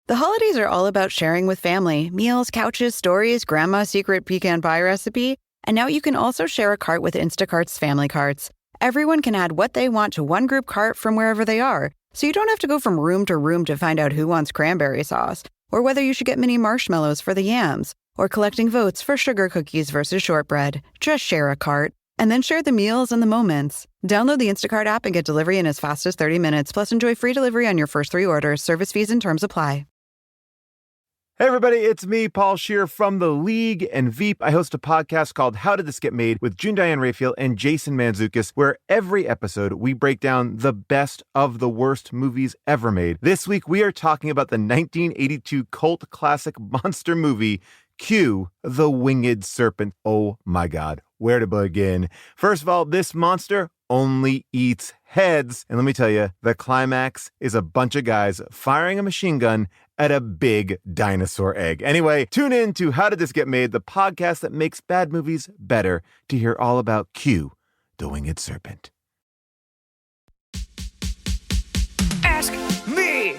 The holidays are all about sharing with family. Meals, couches, stories, grandma's secret pecan pie recipe. And now you can also share a cart with Instacart's family carts. Everyone can add what they want to one group cart from wherever they are. So you don't have to go from room to room to find out who wants cranberry sauce, or whether you should get mini marshmallows for the yams, or collecting votes for sugar cookies versus shortbread. Just share a cart. And then share the meals and the moments. Download the Instacart app and get delivery in as fast as 30 minutes. Plus, enjoy free delivery on your first 3 orders. Service fees and terms apply. Hey everybody, it's me, Paul Scheer from The League and Veep. I host a podcast called How Did This Get Made with June Diane Raphael and Jason Mantzoukas, where every episode we break down the best of the worst movies ever made. This week we are talking about the 1982 cult classic monster movie, Q, the Winged Serpent. Oh my God, where to begin? First of all, this monster only eats heads. And let me tell you, the climax is a bunch of guys firing a machine gun at a big dinosaur egg. Anyway, tune in to How Did This Get Made, the podcast that makes bad movies better, to hear all about Q, the Winged Serpent. Ask me,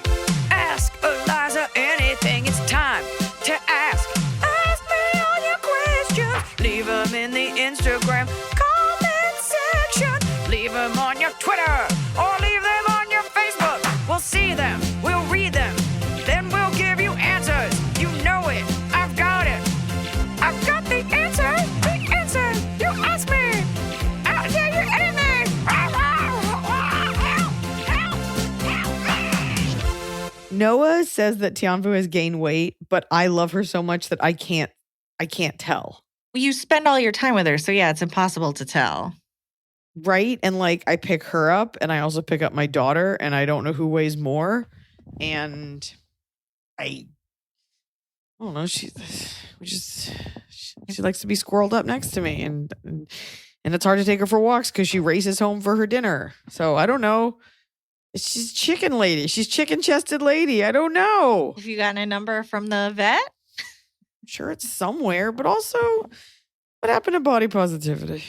ask Iliza anything. It's time to ask. Ask me all your questions. Leave them in the Instagram comment section. Leave them on your Twitter or leave them on your Facebook. We'll see them. We'll read them. Then we'll give you answers. You know it. I've got it. I've got the answer. The answer. You ask me. I'll tell you anything. Noah says that Tianfu has gained weight, but I love her so much that I can't tell. You spend all your time with her, so yeah, it's impossible to tell. Right? And like I pick her up and I also pick up my daughter and I don't know who weighs more. And I don't know, she likes to be squirreled up next to me and it's hard to take her for walks because she races home for her dinner. So I don't know. She's chicken lady. She's chicken chested lady. I don't know. Have you gotten a number from the vet? I'm sure it's somewhere, but also what happened to body positivity?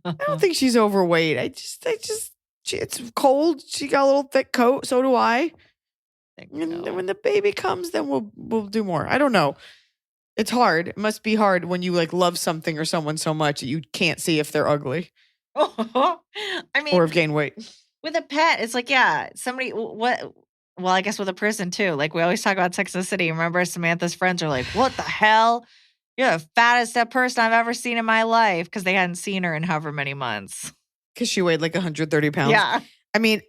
I don't think she's overweight. It's cold. She got a little thick coat. So do I. And when the baby comes, then we'll do more. I don't know. It's hard. It must be hard when you like love something or someone so much that you can't see if they're ugly. I mean, or have gained weight. With a pet, it's like, yeah, somebody, what? Well, I guess with a person too. Like we always talk about Sex and the City. Remember, Samantha's friends are like, what the hell? You're the fattest person I've ever seen in my life because they hadn't seen her in however many months. Because she weighed like 130 pounds. Yeah. I mean,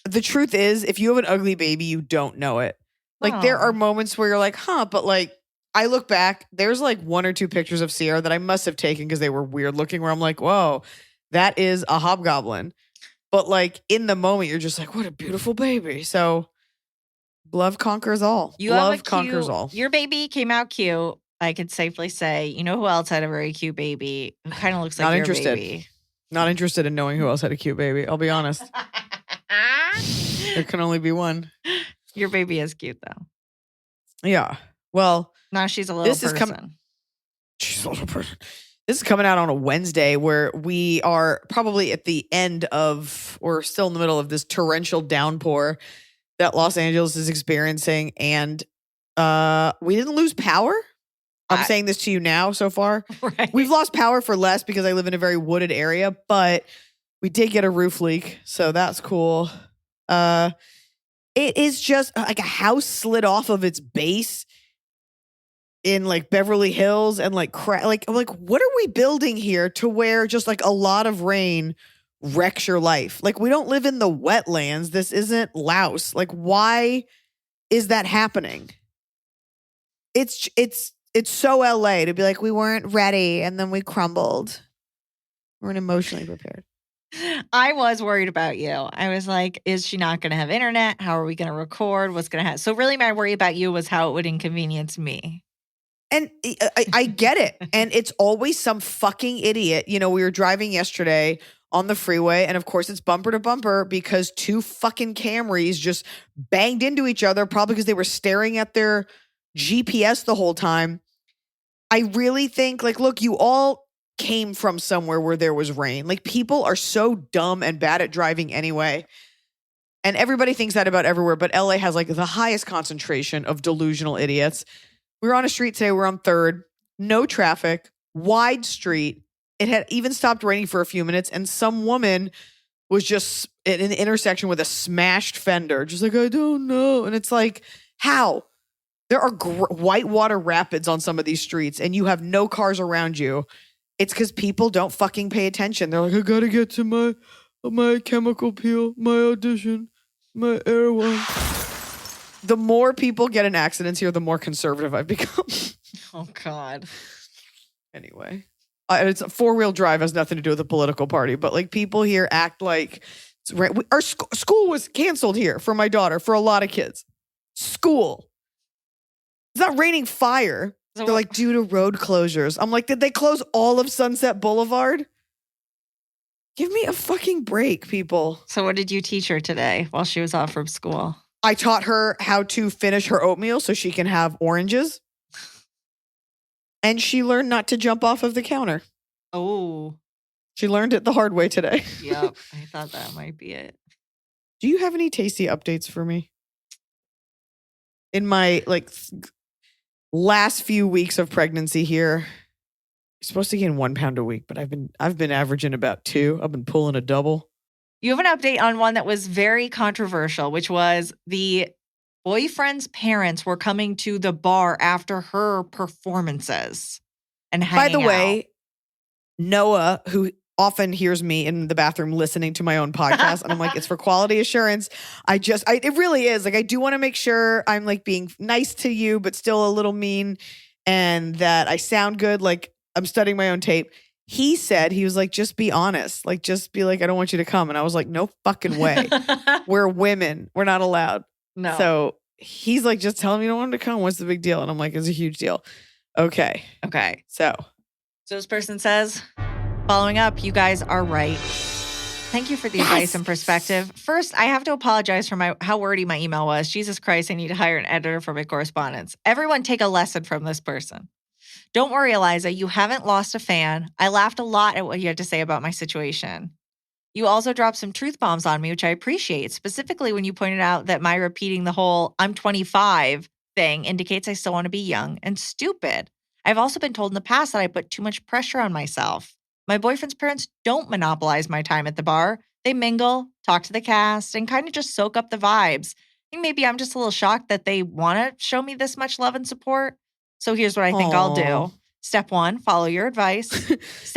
the truth is, if you have an ugly baby, you don't know it. Like there are moments where you're like, but like I look back, there's like 1 or 2 pictures of Sierra that I must have taken because they were weird looking where I'm like, whoa, that is a hobgoblin. But like in the moment, you're just like, what a beautiful baby. So love conquers all. Love conquers all. Your baby came out cute. I could safely say, you know who else had a very cute baby? Who kind of looks like your baby. Not interested in knowing who else had a cute baby. I'll be honest. There can only be one. Your baby is cute though. Yeah. Well, now she's a little person. She's a little person. This is coming out on a Wednesday where we are probably at the end of, or still in the middle of this torrential downpour that Los Angeles is experiencing. And we didn't lose power. I'm saying this to you now so far. Right. We've lost power for less because I live in a very wooded area, but we did get a roof leak. So that's cool. It is just like a house slid off of its base in like Beverly Hills and like what are we building here to where just like a lot of rain wrecks your life? Like we don't live in the wetlands. This isn't Laos. Like why is that happening? It's so LA to be like, we weren't ready and then we crumbled. We weren't emotionally prepared. I was worried about you. I was like, is she not going to have internet? How are we going to record? What's going to happen? So really my worry about you was how it would inconvenience me. And I get it. And it's always some fucking idiot. You know, we were driving yesterday on the freeway and of course it's bumper to bumper because 2 fucking Camrys just banged into each other probably because they were staring at their GPS the whole time. I really think like, look, you all came from somewhere where there was rain. Like people are so dumb and bad at driving anyway. And everybody thinks that about everywhere, but LA has like the highest concentration of delusional idiots. We were on a street today. We're on 3rd, no traffic, wide street. It had even stopped raining for a few minutes, and some woman was just in an intersection with a smashed fender, just like, I don't know. And it's like, how? There are whitewater rapids on some of these streets, and you have no cars around you. It's because people don't fucking pay attention. They're like, I gotta get to my chemical peel, my audition, my air one. The more people get in accidents here, the more conservative I've become. Oh, God. Anyway, it's a 4-wheel drive, has nothing to do with the political party, but like people here act like our school was canceled here for my daughter, for a lot of kids. School. It's not raining fire. So They're like, due to road closures. I'm like, did they close all of Sunset Boulevard? Give me a fucking break, people. So what did you teach her today while she was off from school? I taught her how to finish her oatmeal so she can have oranges. And she learned not to jump off of the counter. Oh. She learned it the hard way today. Yep. I thought that might be it. Do you have any tasty updates for me? In my last few weeks of pregnancy here, you're supposed to gain 1 pound a week, but I've been averaging about 2. I've been pulling a double. You have an update on one that was very controversial, which was the boyfriend's parents were coming to the bar after her performances and hanging By the out. way, Noah, who often hears me in the bathroom listening to my own podcast, and I'm like, it's for quality assurance. It really is. Like, I do want to make sure I'm like being nice to you, but still a little mean, and that I sound good. Like, I'm studying my own tape. He was like, just be honest. Like, just be like, I don't want you to come. And I was like, no fucking way. We're women. We're not allowed. No. So he's like, just tell him you don't want him to come. What's the big deal? And I'm like, it's a huge deal. Okay. So this person says, following up, you guys are right. Thank you for the advice and perspective. First, I have to apologize for how wordy my email was. Jesus Christ, I need to hire an editor for my correspondence. Everyone take a lesson from this person. Don't worry, Iliza, you haven't lost a fan. I laughed a lot at what you had to say about my situation. You also dropped some truth bombs on me, which I appreciate, specifically when you pointed out that my repeating the whole I'm 25 thing indicates I still want to be young and stupid. I've also been told in the past that I put too much pressure on myself. My boyfriend's parents don't monopolize my time at the bar. They mingle, talk to the cast, and kind of just soak up the vibes. I think maybe I'm just a little shocked that they want to show me this much love and support. So here's what I think I'll do. Step 1, follow your advice.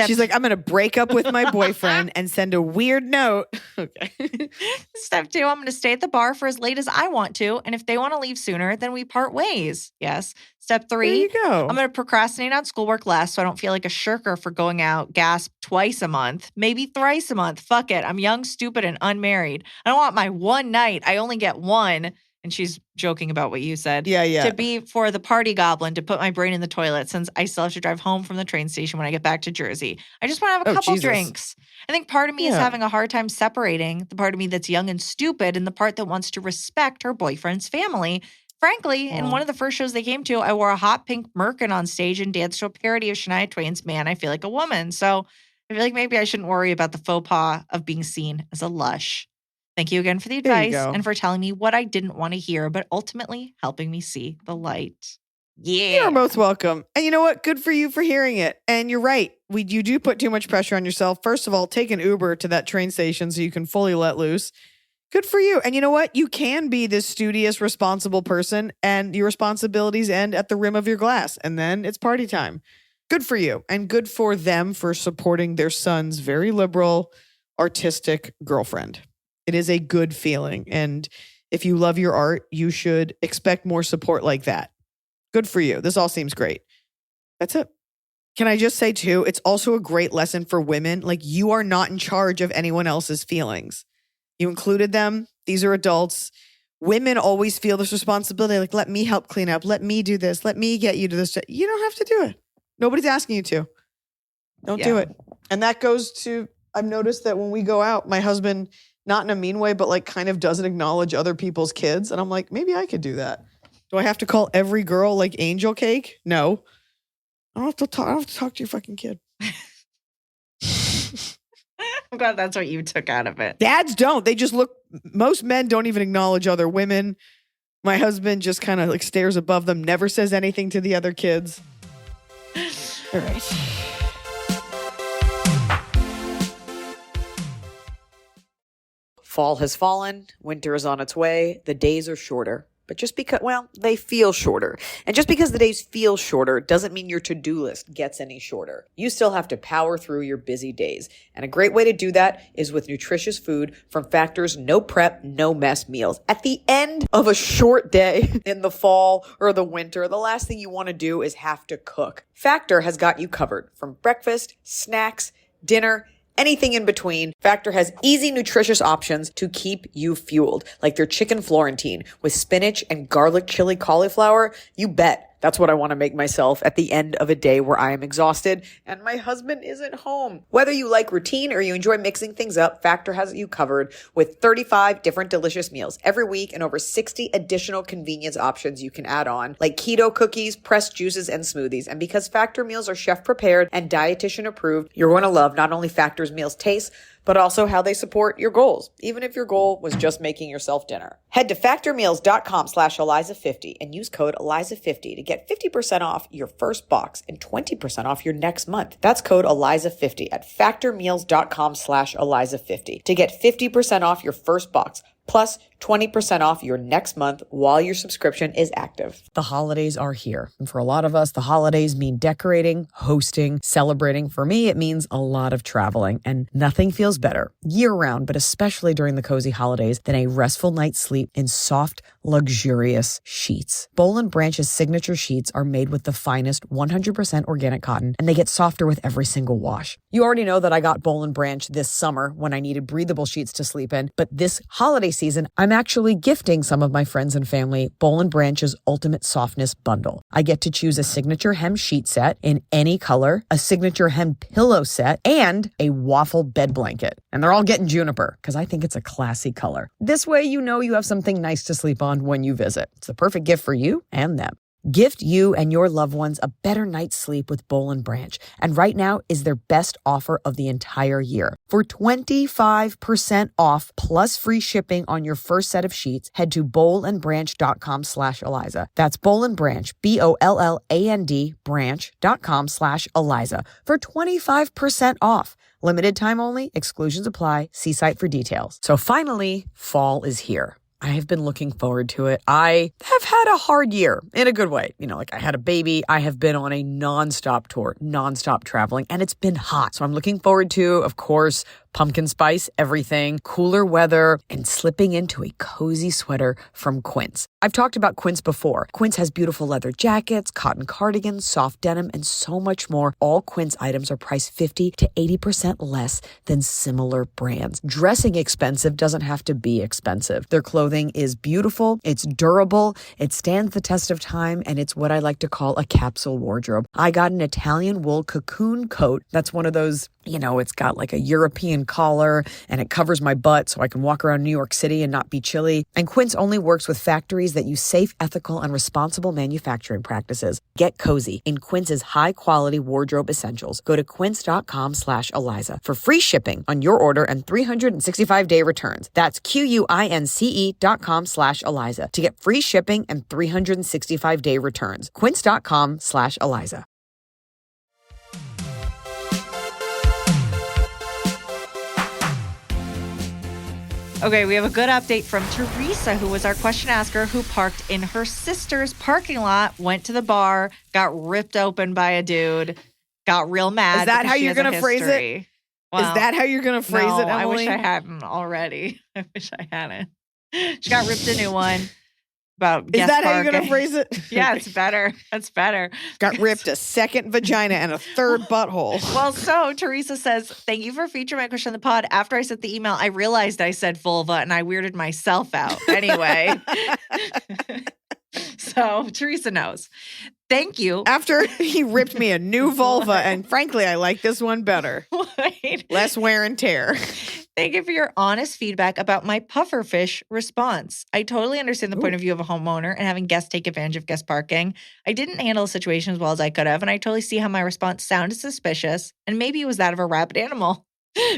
She's like, I'm going to break up with my boyfriend and send a weird note. Okay. Step 2, I'm going to stay at the bar for as late as I want to. And if they want to leave sooner, then we part ways. Yes. Step 3, there you go. I'm going to procrastinate on schoolwork less so I don't feel like a shirker for going out, gasp, twice a month, maybe thrice a month. Fuck it. I'm young, stupid, and unmarried. I don't want my one night. I only get one. And she's joking about what you said. Yeah. To be for the party goblin to put my brain in the toilet since I still have to drive home from the train station when I get back to Jersey. I just want to have a couple drinks. I think part of me is having a hard time separating the part of me that's young and stupid and the part that wants to respect her boyfriend's family. Frankly, in one of the first shows they came to, I wore a hot pink merkin on stage and danced to a parody of Shania Twain's Man, I Feel Like a Woman. So I feel like maybe I shouldn't worry about the faux pas of being seen as a lush. Thank you again for the advice and for telling me what I didn't want to hear, but ultimately helping me see the light. Yeah. You're most welcome. And you know what? Good for you for hearing it. And you're right. You do put too much pressure on yourself. First of all, take an Uber to that train station so you can fully let loose. Good for you. And you know what? You can be this studious, responsible person and your responsibilities end at the rim of your glass. And then it's party time. Good for you. And good for them for supporting their son's very liberal, artistic girlfriend. It is a good feeling. And if you love your art, you should expect more support like that. Good for you. This all seems great. That's it. Can I just say too, it's also a great lesson for women. Like, you are not in charge of anyone else's feelings. You included them. These are adults. Women always feel this responsibility. Like, let me help clean up. Let me do this. Let me get you to this. You don't have to do it. Nobody's asking you to. Don't do it. And that goes to, I've noticed that when we go out, my husband, not in a mean way, but like kind of doesn't acknowledge other people's kids. And I'm like, maybe I could do that. Do I have to call every girl like Angel Cake? No. I don't have to talk to your fucking kid. I'm glad that's what you took out of it. Dads don't. They just look, most men don't even acknowledge other women. My husband just kind of like stares above them, never says anything to the other kids. All right. Fall has fallen, winter is on its way, the days are shorter. But just because, well, they feel shorter. And just because the days feel shorter doesn't mean your to-do list gets any shorter. You still have to power through your busy days. And a great way to do that is with nutritious food from Factor's no prep, no mess meals. At the end of a short day in the fall or the winter, the last thing you want to do is have to cook. Factor has got you covered from breakfast, snacks, dinner, anything in between. Factor has easy, nutritious options to keep you fueled, like their chicken Florentine with spinach and garlic chili cauliflower. You bet. That's what I want to make myself at the end of a day where I am exhausted and my husband isn't home. Whether you like routine or you enjoy mixing things up, Factor has you covered with 35 different delicious meals every week and over 60 additional convenience options you can add on, like keto cookies, pressed juices, and smoothies. And because Factor meals are chef prepared and dietitian approved, you're going to love not only Factor's meals taste, but also how they support your goals, even if your goal was just making yourself dinner. Head to factormeals.com/Iliza50 and use code Iliza50 to get 50% off your first box and 20% off your next month. That's code Iliza50 at factormeals.com/Iliza50 to get 50% off your first box, plus 20% off your next month while your subscription is active. The holidays are here. And for a lot of us, the holidays mean decorating, hosting, celebrating. For me, it means a lot of traveling. And nothing feels better year-round, but especially during the cozy holidays, than a restful night's sleep in soft, luxurious sheets. Boll & Branch's signature sheets are made with the finest 100% organic cotton, and they get softer with every single wash. You already know that I got Boll & Branch this summer when I needed breathable sheets to sleep in, but this holiday season, I'm actually gifting some of my friends and family Boll & Branch's Ultimate Softness Bundle. I get to choose a signature hem sheet set in any color, a signature hem pillow set, and a waffle bed blanket. And they're all getting juniper because I think it's a classy color. This way you know you have something nice to sleep on when you visit. It's the perfect gift for you and them. Gift you and your loved ones a better night's sleep with Boll & Branch. And right now is their best offer of the entire year. For 25% off plus free shipping on your first set of sheets, head to bollandbranch.com/Iliza. That's Boll & Branch, BOLLAND branch.com/Iliza for 25% off. Limited time only, exclusions apply. See site for details. So finally, fall is here. I have been looking forward to it. I have had a hard year in a good way. You know, like I had a baby. I have been on a nonstop tour, nonstop traveling, and it's been hot. So I'm looking forward to, of course, pumpkin spice, everything, cooler weather, and slipping into a cozy sweater from Quince. I've talked about Quince before. Quince has beautiful leather jackets, cotton cardigans, soft denim, and so much more. All Quince items are priced 50 to 80% less than similar brands. Dressing expensive doesn't have to be expensive. Their clothing is beautiful, it's durable, it stands the test of time, and it's what I like to call a capsule wardrobe. I got an Italian wool cocoon coat. That's one of those, you know, it's got like a European collar and it covers my butt so I can walk around New York City and not be chilly. And Quince only works with factories that use safe, ethical, and responsible manufacturing practices. Get cozy in Quince's high-quality wardrobe essentials. Go to quince.com/Iliza for free shipping on your order and 365-day returns. That's QUINCE.com/Iliza to get free shipping and 365-day returns. Quince.com/Iliza. Okay, we have a good update from Teresa, who was our question asker, who parked in her sister's parking lot, went to the bar, got ripped open by a dude, got real mad. Is that because how she you're has a going to phrase it? history. Well, Is that how you're going to phrase no, it, Emily? I wish I hadn't already. I wish I hadn't. She got ripped a new one about Is guest that how you're going to parking. phrase it? Yeah, it's better. That's better. Got ripped a second vagina and a third butthole. Well, so Teresa says, thank you for featuring my question on the pod. After I sent the email, I realized I said vulva and I weirded myself out. Anyway. So Teresa knows. Thank you. After he ripped me a new vulva, and frankly, I like this one better. Wait. Less wear and tear. Thank you for your honest feedback about my pufferfish response. I totally understand the point of view of a homeowner and having guests take advantage of guest parking. I didn't handle the situation as well as I could have, and I totally see how my response sounded suspicious, and maybe it was that of a rabid animal.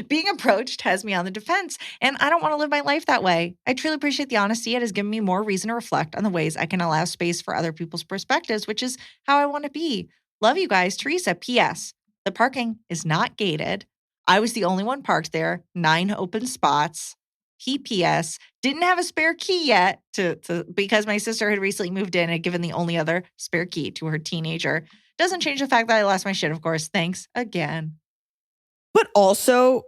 Being approached has me on the defense, and I don't want to live my life that way. I truly appreciate the honesty. It has given me more reason to reflect on the ways I can allow space for other people's perspectives, which is how I want to be. Love you guys. Teresa, P.S. The parking is not gated. I was the only one parked there, 9 open spots. P.P.S. Didn't have a spare key yet because my sister had recently moved in and had given the only other spare key to her teenager. Doesn't change the fact that I lost my shit, of course. Thanks again. But also,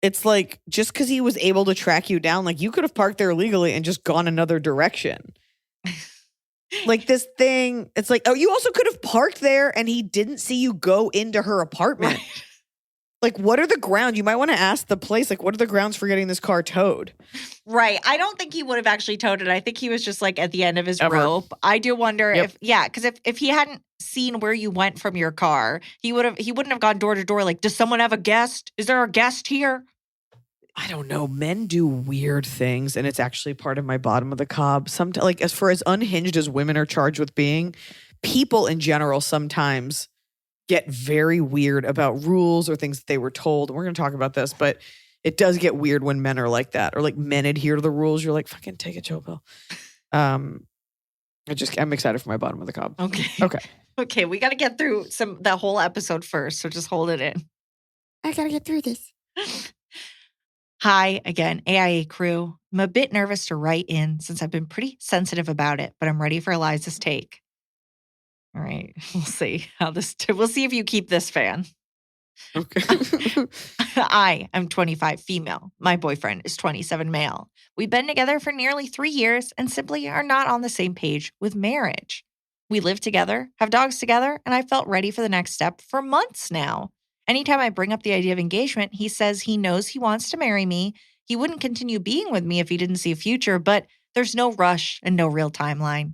it's like, just because he was able to track you down, like you could have parked there illegally and just gone another direction. Like this thing, it's like, oh, you also could have parked there and he didn't see you go into her apartment. Right. Like, what are the grounds? You might want to ask the place, like, what are the grounds for getting this car towed? Right. I don't think he would have actually towed it. I think he was just like at the end of his Ever. rope. I do wonder because if he hadn't seen where you went from your car, he wouldn't have gone door to door like, does someone have a guest? Is there a guest here? I don't know. Men do weird things, and it's actually part of my bottom of the cob. Sometimes, like, as unhinged as women are charged with being, people in general sometimes get very weird about rules or things that they were told. And we're going to talk about this, but it does get weird when men are like that, or like men adhere to the rules. You're like, fucking take a chill pill. I'm excited for my bottom of the cob. Okay. We got to get through that whole episode first. So just hold it in. I got to get through this. Hi again, AIA crew. I'm a bit nervous to write in since I've been pretty sensitive about it, but I'm ready for Eliza's take. All right, we'll see we'll see if you keep this fan. Okay. I am 25 female. My boyfriend is 27 male. We've been together for nearly 3 years and simply are not on the same page with marriage. We live together, have dogs together, and I felt ready for the next step for months now. Anytime I bring up the idea of engagement, he says he knows he wants to marry me. He wouldn't continue being with me if he didn't see a future, but there's no rush and no real timeline.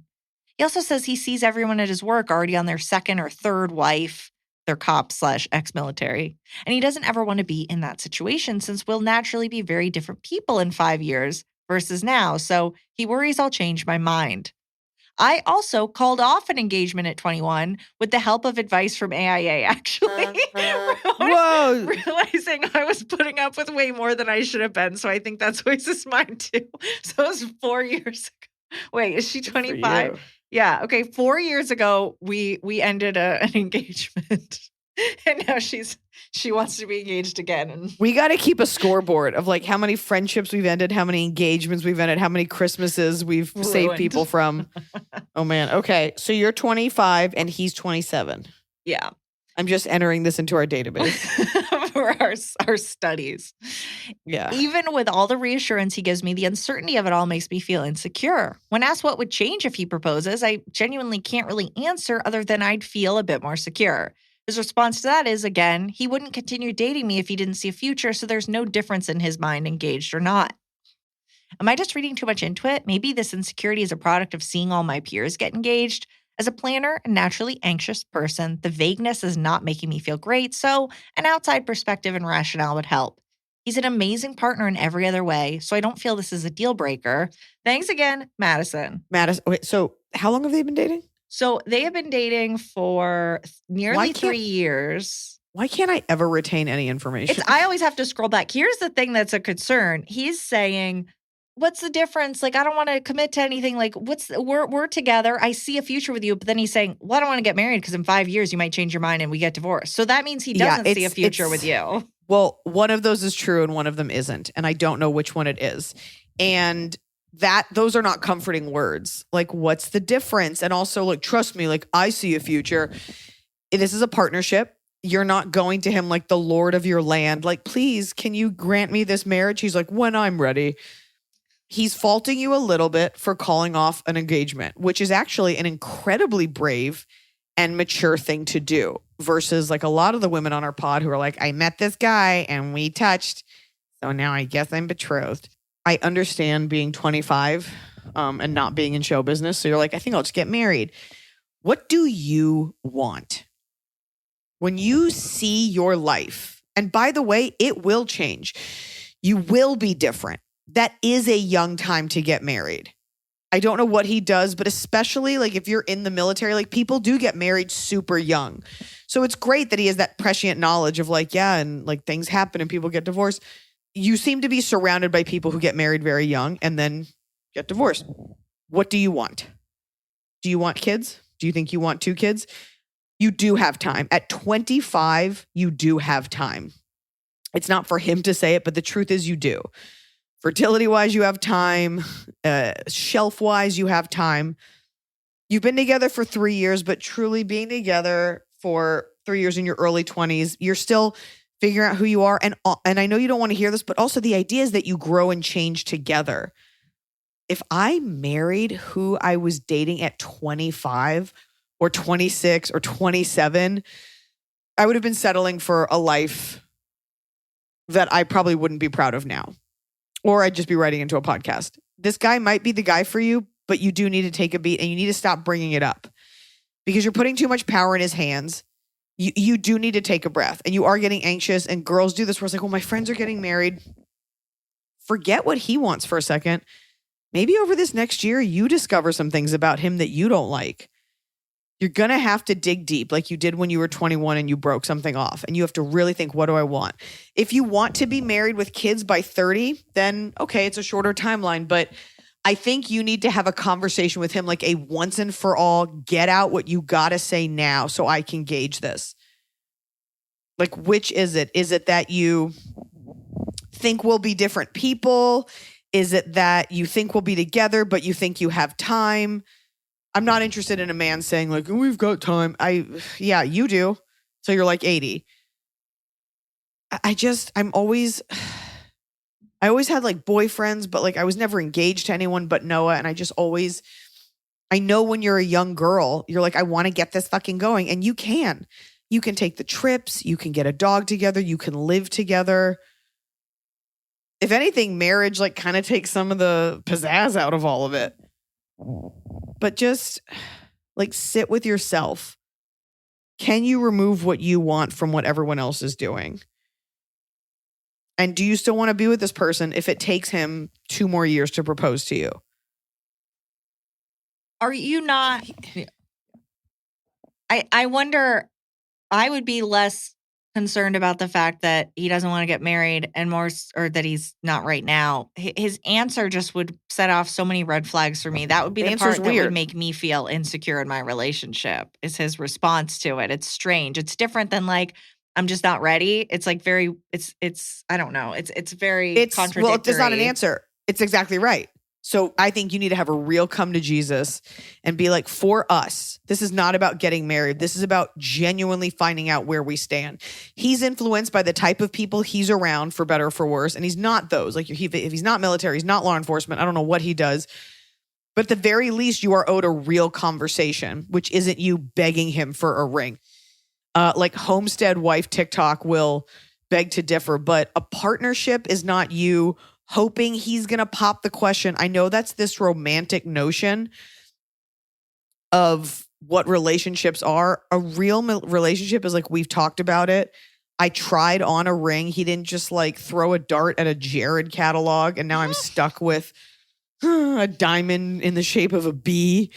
He also says he sees everyone at his work already on their second or third wife, their cop/ex-military, and he doesn't ever want to be in that situation since we'll naturally be very different people in 5 years versus now, so he worries I'll change my mind. I also called off an engagement at 21 with the help of advice from AIA, actually. Whoa. Realizing I was putting up with way more than I should have been, so I think that's always his mind too. So it was 4 years ago. Wait, is she 25? Yeah. Okay. 4 years ago, we ended an engagement, and now she wants to be engaged again. And we got to keep a scoreboard of like how many friendships we've ended, how many engagements we've ended, how many Christmases we've saved people from. Oh man. Okay. So you're 25 and he's 27. Yeah. I'm just entering this into our database. For our studies. Yeah. Even with all the reassurance he gives me, the uncertainty of it all makes me feel insecure. When asked what would change if he proposes, I genuinely can't really answer other than I'd feel a bit more secure. His response to that is, again, he wouldn't continue dating me if he didn't see a future, so there's no difference in his mind, engaged or not. Am I just reading too much into it? Maybe this insecurity is a product of seeing all my peers get engaged. As a planner and naturally anxious person, the vagueness is not making me feel great, so an outside perspective and rationale would help. He's an amazing partner in every other way, so I don't feel this is a deal breaker. Thanks again, Madison. Wait, so how long have they been dating? So they have been dating for nearly 3 years. Why can't I ever retain any information? I always have to scroll back. Here's the thing that's a concern. He's saying, what's the difference? Like, I don't want to commit to anything. Like, we're together. I see a future with you. But then he's saying, well, I don't want to get married because in 5 years you might change your mind and we get divorced. So that means he doesn't see a future with you. Well, one of those is true and one of them isn't. And I don't know which one it is. And those are not comforting words. Like, what's the difference? And also, like, trust me, like, I see a future. This is a partnership. You're not going to him like the Lord of your land. Like, please, can you grant me this marriage? He's like, when I'm ready. He's faulting you a little bit for calling off an engagement, which is actually an incredibly brave and mature thing to do versus like a lot of the women on our pod who are like, I met this guy and we touched. So now I guess I'm betrothed. I understand being 25 and not being in show business. So you're like, I think I'll just get married. What do you want? When you see your life, and by the way, it will change. You will be different. That is a young time to get married. I don't know what he does, but especially like if you're in the military, like people do get married super young. So it's great that he has that prescient knowledge of like, yeah, and like things happen and people get divorced. You seem to be surrounded by people who get married very young and then get divorced. What do you want? Do you want kids? Do you think you want 2 kids? You do have time. At 25, you do have time. It's not for him to say it, but the truth is you do. Fertility-wise, you have time. Shelf-wise, you have time. You've been together for 3 years, but truly being together for 3 years in your early 20s, you're still figuring out who you are. And I know you don't want to hear this, but also the idea is that you grow and change together. If I married who I was dating at 25 or 26 or 27, I would have been settling for a life that I probably wouldn't be proud of now. Or I'd just be writing into a podcast. This guy might be the guy for you, but you do need to take a beat and you need to stop bringing it up because you're putting too much power in his hands. You do need to take a breath and you are getting anxious, and girls do this where it's like, well, my friends are getting married. Forget what he wants for a second. Maybe over this next year, you discover some things about him that you don't like. You're going to have to dig deep like you did when you were 21 and you broke something off. And you have to really think, what do I want? If you want to be married with kids by 30, then okay, it's a shorter timeline. But I think you need to have a conversation with him, like a once and for all, get out what you got to say now so I can gauge this. Like, which is it? Is it that you think we'll be different people? Is it that you think we'll be together, but you think you have time? I'm not interested in a man saying like, we've got time. Yeah, you do. So you're like 80. I always had like boyfriends, but like I was never engaged to anyone but Noah. And I know when you're a young girl, you're like, I want to get this fucking going. And you can take the trips. You can get a dog together. You can live together. If anything, marriage like kind of takes some of the pizzazz out of all of it. But just like sit with yourself. Can you remove what you want from what everyone else is doing? And do you still want to be with this person if it takes him 2 more years to propose to you? Are you not? I wonder, I would be less concerned about the fact that he doesn't want to get married and more, or that he's not right now. His answer just would set off so many red flags for me. That would be the part that would make me feel insecure in my relationship, is his response to it. It's strange. It's different than like, I'm just not ready. It's like very, it's I don't know. It's very contradictory. Well, it's not an answer. It's exactly right. So I think you need to have a real come to Jesus and be like, for us, this is not about getting married. This is about genuinely finding out where we stand. He's influenced by the type of people he's around, for better or for worse. And he's not those. Like if he's not military, he's not law enforcement. I don't know what he does. But at the very least, you are owed a real conversation, which isn't you begging him for a ring. Like homestead wife TikTok will beg to differ, but a partnership is not you hoping he's going to pop the question. I know that's this romantic notion of what relationships are. A real relationship is like, we've talked about it. I tried on a ring. He didn't just like throw a dart at a Jared catalog and now I'm stuck with a diamond in the shape of a bee.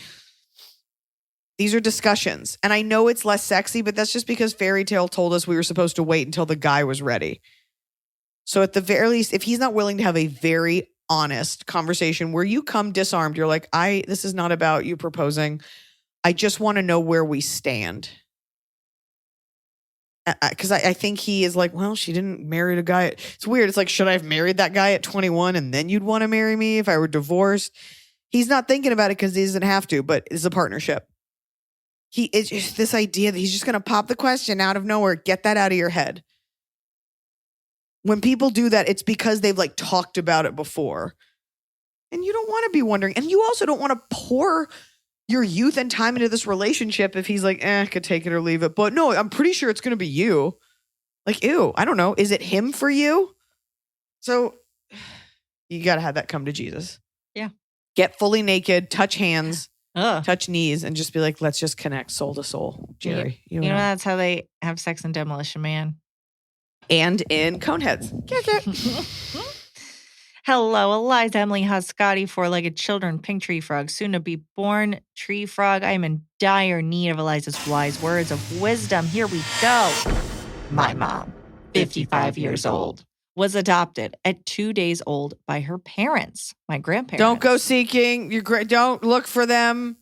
These are discussions. And I know it's less sexy, but that's just because Fairy Tale told us we were supposed to wait until the guy was ready. So at the very least, if he's not willing to have a very honest conversation where you come disarmed, you're like, this is not about you proposing. I just want to know where we stand. Because I think he is like, well, she didn't marry the guy. It's weird. It's like, should I have married that guy at 21 and then you'd want to marry me if I were divorced? He's not thinking about it because he doesn't have to, but it's a partnership. It's just this idea that he's just going to pop the question out of nowhere. Get that out of your head. When people do that, it's because they've like talked about it before. And you don't want to be wondering. And you also don't want to pour your youth and time into this relationship if he's like, could take it or leave it. But no, I'm pretty sure it's going to be you. Like, ew, I don't know. Is it him for you? So you got to have that come to Jesus. Yeah. Get fully naked, touch hands, touch knees, and just be like, let's just connect soul to soul. Jerry. You know, that's how they have sex in Demolition Man. And in Coneheads. Hello, Eliza, Emily, how's Scotty, four-legged children, pink tree frog, soon to be born tree frog. I am in dire need of Eliza's wise words of wisdom. Here we go. My mom, 55 years old, was adopted at 2 days old by her parents, my grandparents. Don't go seeking. Don't look for them.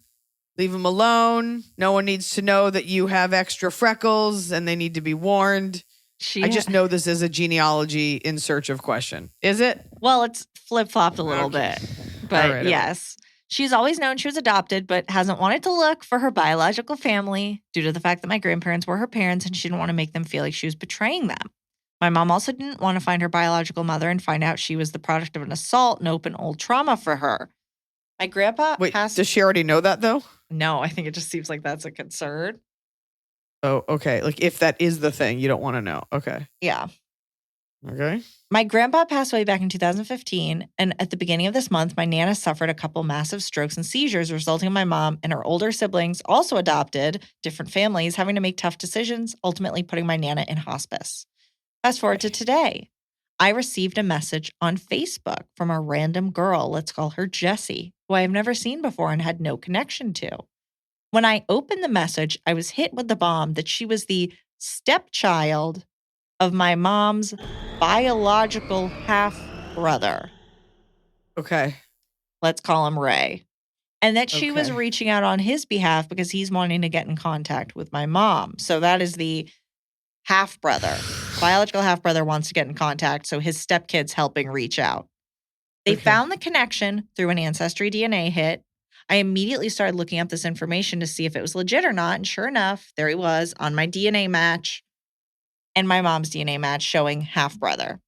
Leave them alone. No one needs to know that you have extra freckles and they need to be warned. I just know this is a genealogy in search of question. Is it? Well, it's flip-flopped a little bit. But All right, yes. She's always known she was adopted, but hasn't wanted to look for her biological family due to the fact that my grandparents were her parents and she didn't want to make them feel like she was betraying them. My mom also didn't want to find her biological mother and find out she was the product of an assault and open old trauma for her. My grandpa passed... Does she already know that, though? No, I think it just seems like that's a concern. Oh, okay. Like, if that is the thing, you don't want to know. Okay. Yeah. Okay. My grandpa passed away back in 2015, and at the beginning of this month, my Nana suffered a couple massive strokes and seizures, resulting in my mom and her older siblings, also adopted, different families, having to make tough decisions, ultimately putting my Nana in hospice. Fast forward to today. I received a message on Facebook from a random girl, let's call her Jessie, who I have never seen before and had no connection to. When I opened the message, I was hit with the bomb that she was the stepchild of my mom's biological half-brother. Okay. Let's call him Ray. And that she was Okay. reaching out on his behalf because he's wanting to get in contact with my mom. So that is the half-brother. Biological half-brother wants to get in contact, so his stepkid's helping reach out. They found the connection through an Ancestry DNA hit. I immediately started looking up this information to see if it was legit or not. And sure enough, there he was on my DNA match and my mom's DNA match showing half-brother.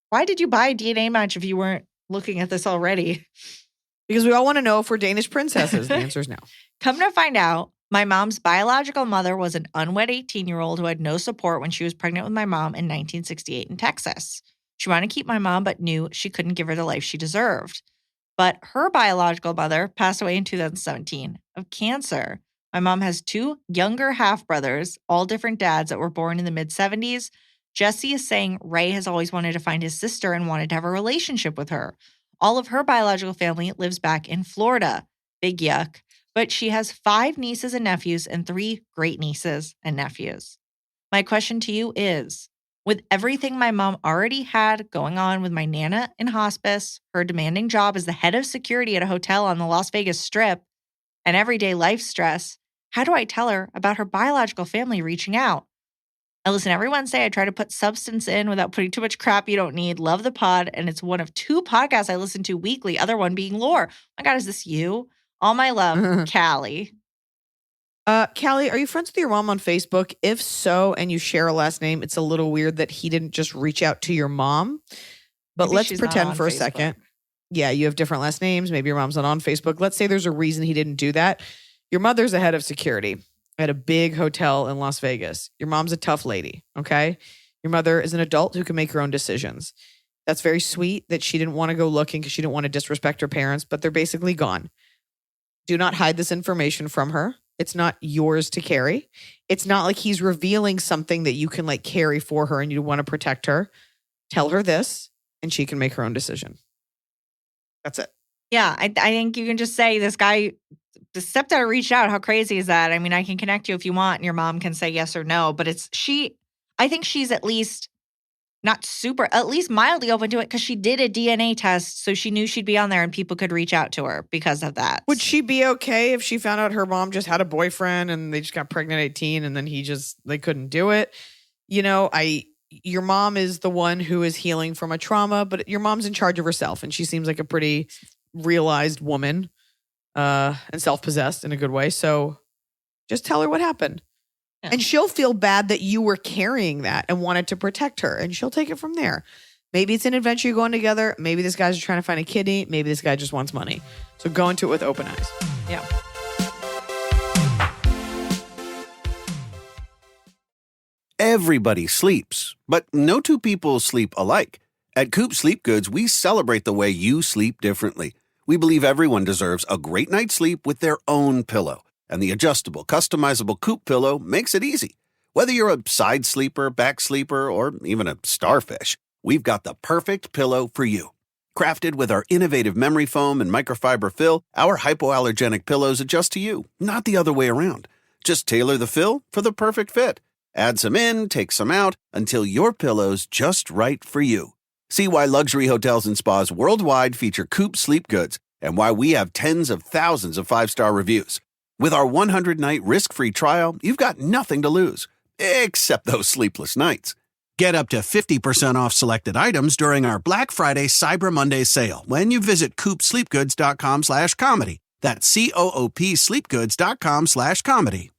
Why did you buy a DNA match if you weren't looking at this already? Because we all want to know if we're Danish princesses. The answer is no. Come to find out, my mom's biological mother was an unwed 18-year-old who had no support when she was pregnant with my mom in 1968 in Texas. She wanted to keep my mom, but knew she couldn't give her the life she deserved. But her biological mother passed away in 2017 of cancer. My mom has two younger half-brothers, all different dads that were born in the mid-70s. Jesse is saying Ray has always wanted to find his sister and wanted to have a relationship with her. All of her biological family lives back in Florida. Big yuck. But she has 5 nieces and nephews and 3 great-nieces and nephews. My question to you is, with everything my mom already had going on with my Nana in hospice, her demanding job as the head of security at a hotel on the Las Vegas Strip, and everyday life stress, how do I tell her about her biological family reaching out? I listen every Wednesday. I try to put substance in without putting too much crap you don't need. Love the pod, and it's one of 2 podcasts I listen to weekly, other one being Lore. My God, is this you? All my love, Callie. Callie, are you friends with your mom on Facebook? If so, and you share a last name, it's a little weird that he didn't just reach out to your mom. But Maybe let's she's not pretend on for a Facebook. second. Yeah, you have different last names. Maybe your mom's not on Facebook. Let's say there's a reason he didn't do that. Your mother's a head of security at a big hotel in Las Vegas. Your mom's a tough lady, okay? Your mother is an adult who can make her own decisions. That's very sweet that she didn't want to go looking because she didn't want to disrespect her parents, but they're basically gone. Do not hide this information from her. It's not yours to carry. It's not like he's revealing something that you can like carry for her and you want to protect her. Tell her this and she can make her own decision. That's it. Yeah, I think you can just say this guy, the stepdad reached out. How crazy is that? I mean, I can connect you if you want and your mom can say yes or no, but I think she's at least not super, at least mildly open to it because she did a DNA test. So she knew she'd be on there and people could reach out to her because of that. Would she be okay if she found out her mom just had a boyfriend and they just got pregnant at 18 and then they couldn't do it? You know, your mom is the one who is healing from a trauma, but your mom's in charge of herself and she seems like a pretty realized woman and self-possessed in a good way. So just tell her what happened. Yeah. And she'll feel bad that you were carrying that and wanted to protect her. And she'll take it from there. Maybe it's an adventure you're going together. Maybe this guy's trying to find a kidney. Maybe this guy just wants money. So go into it with open eyes. Yeah. Everybody sleeps, but no 2 people sleep alike. At Coop Sleep Goods, we celebrate the way you sleep differently. We believe everyone deserves a great night's sleep with their own pillow. And the adjustable, customizable Coop pillow makes it easy. Whether you're a side sleeper, back sleeper, or even a starfish, we've got the perfect pillow for you. Crafted with our innovative memory foam and microfiber fill, our hypoallergenic pillows adjust to you, not the other way around. Just tailor the fill for the perfect fit. Add some in, take some out, until your pillow's just right for you. See why luxury hotels and spas worldwide feature Coop Sleep Goods and why we have tens of thousands of 5-star reviews. With our 100-night risk-free trial, you've got nothing to lose, except those sleepless nights. Get up to 50% off selected items during our Black Friday Cyber Monday sale when you visit coopsleepgoods.com/comedy. That's COOP sleepgoods.com/comedy.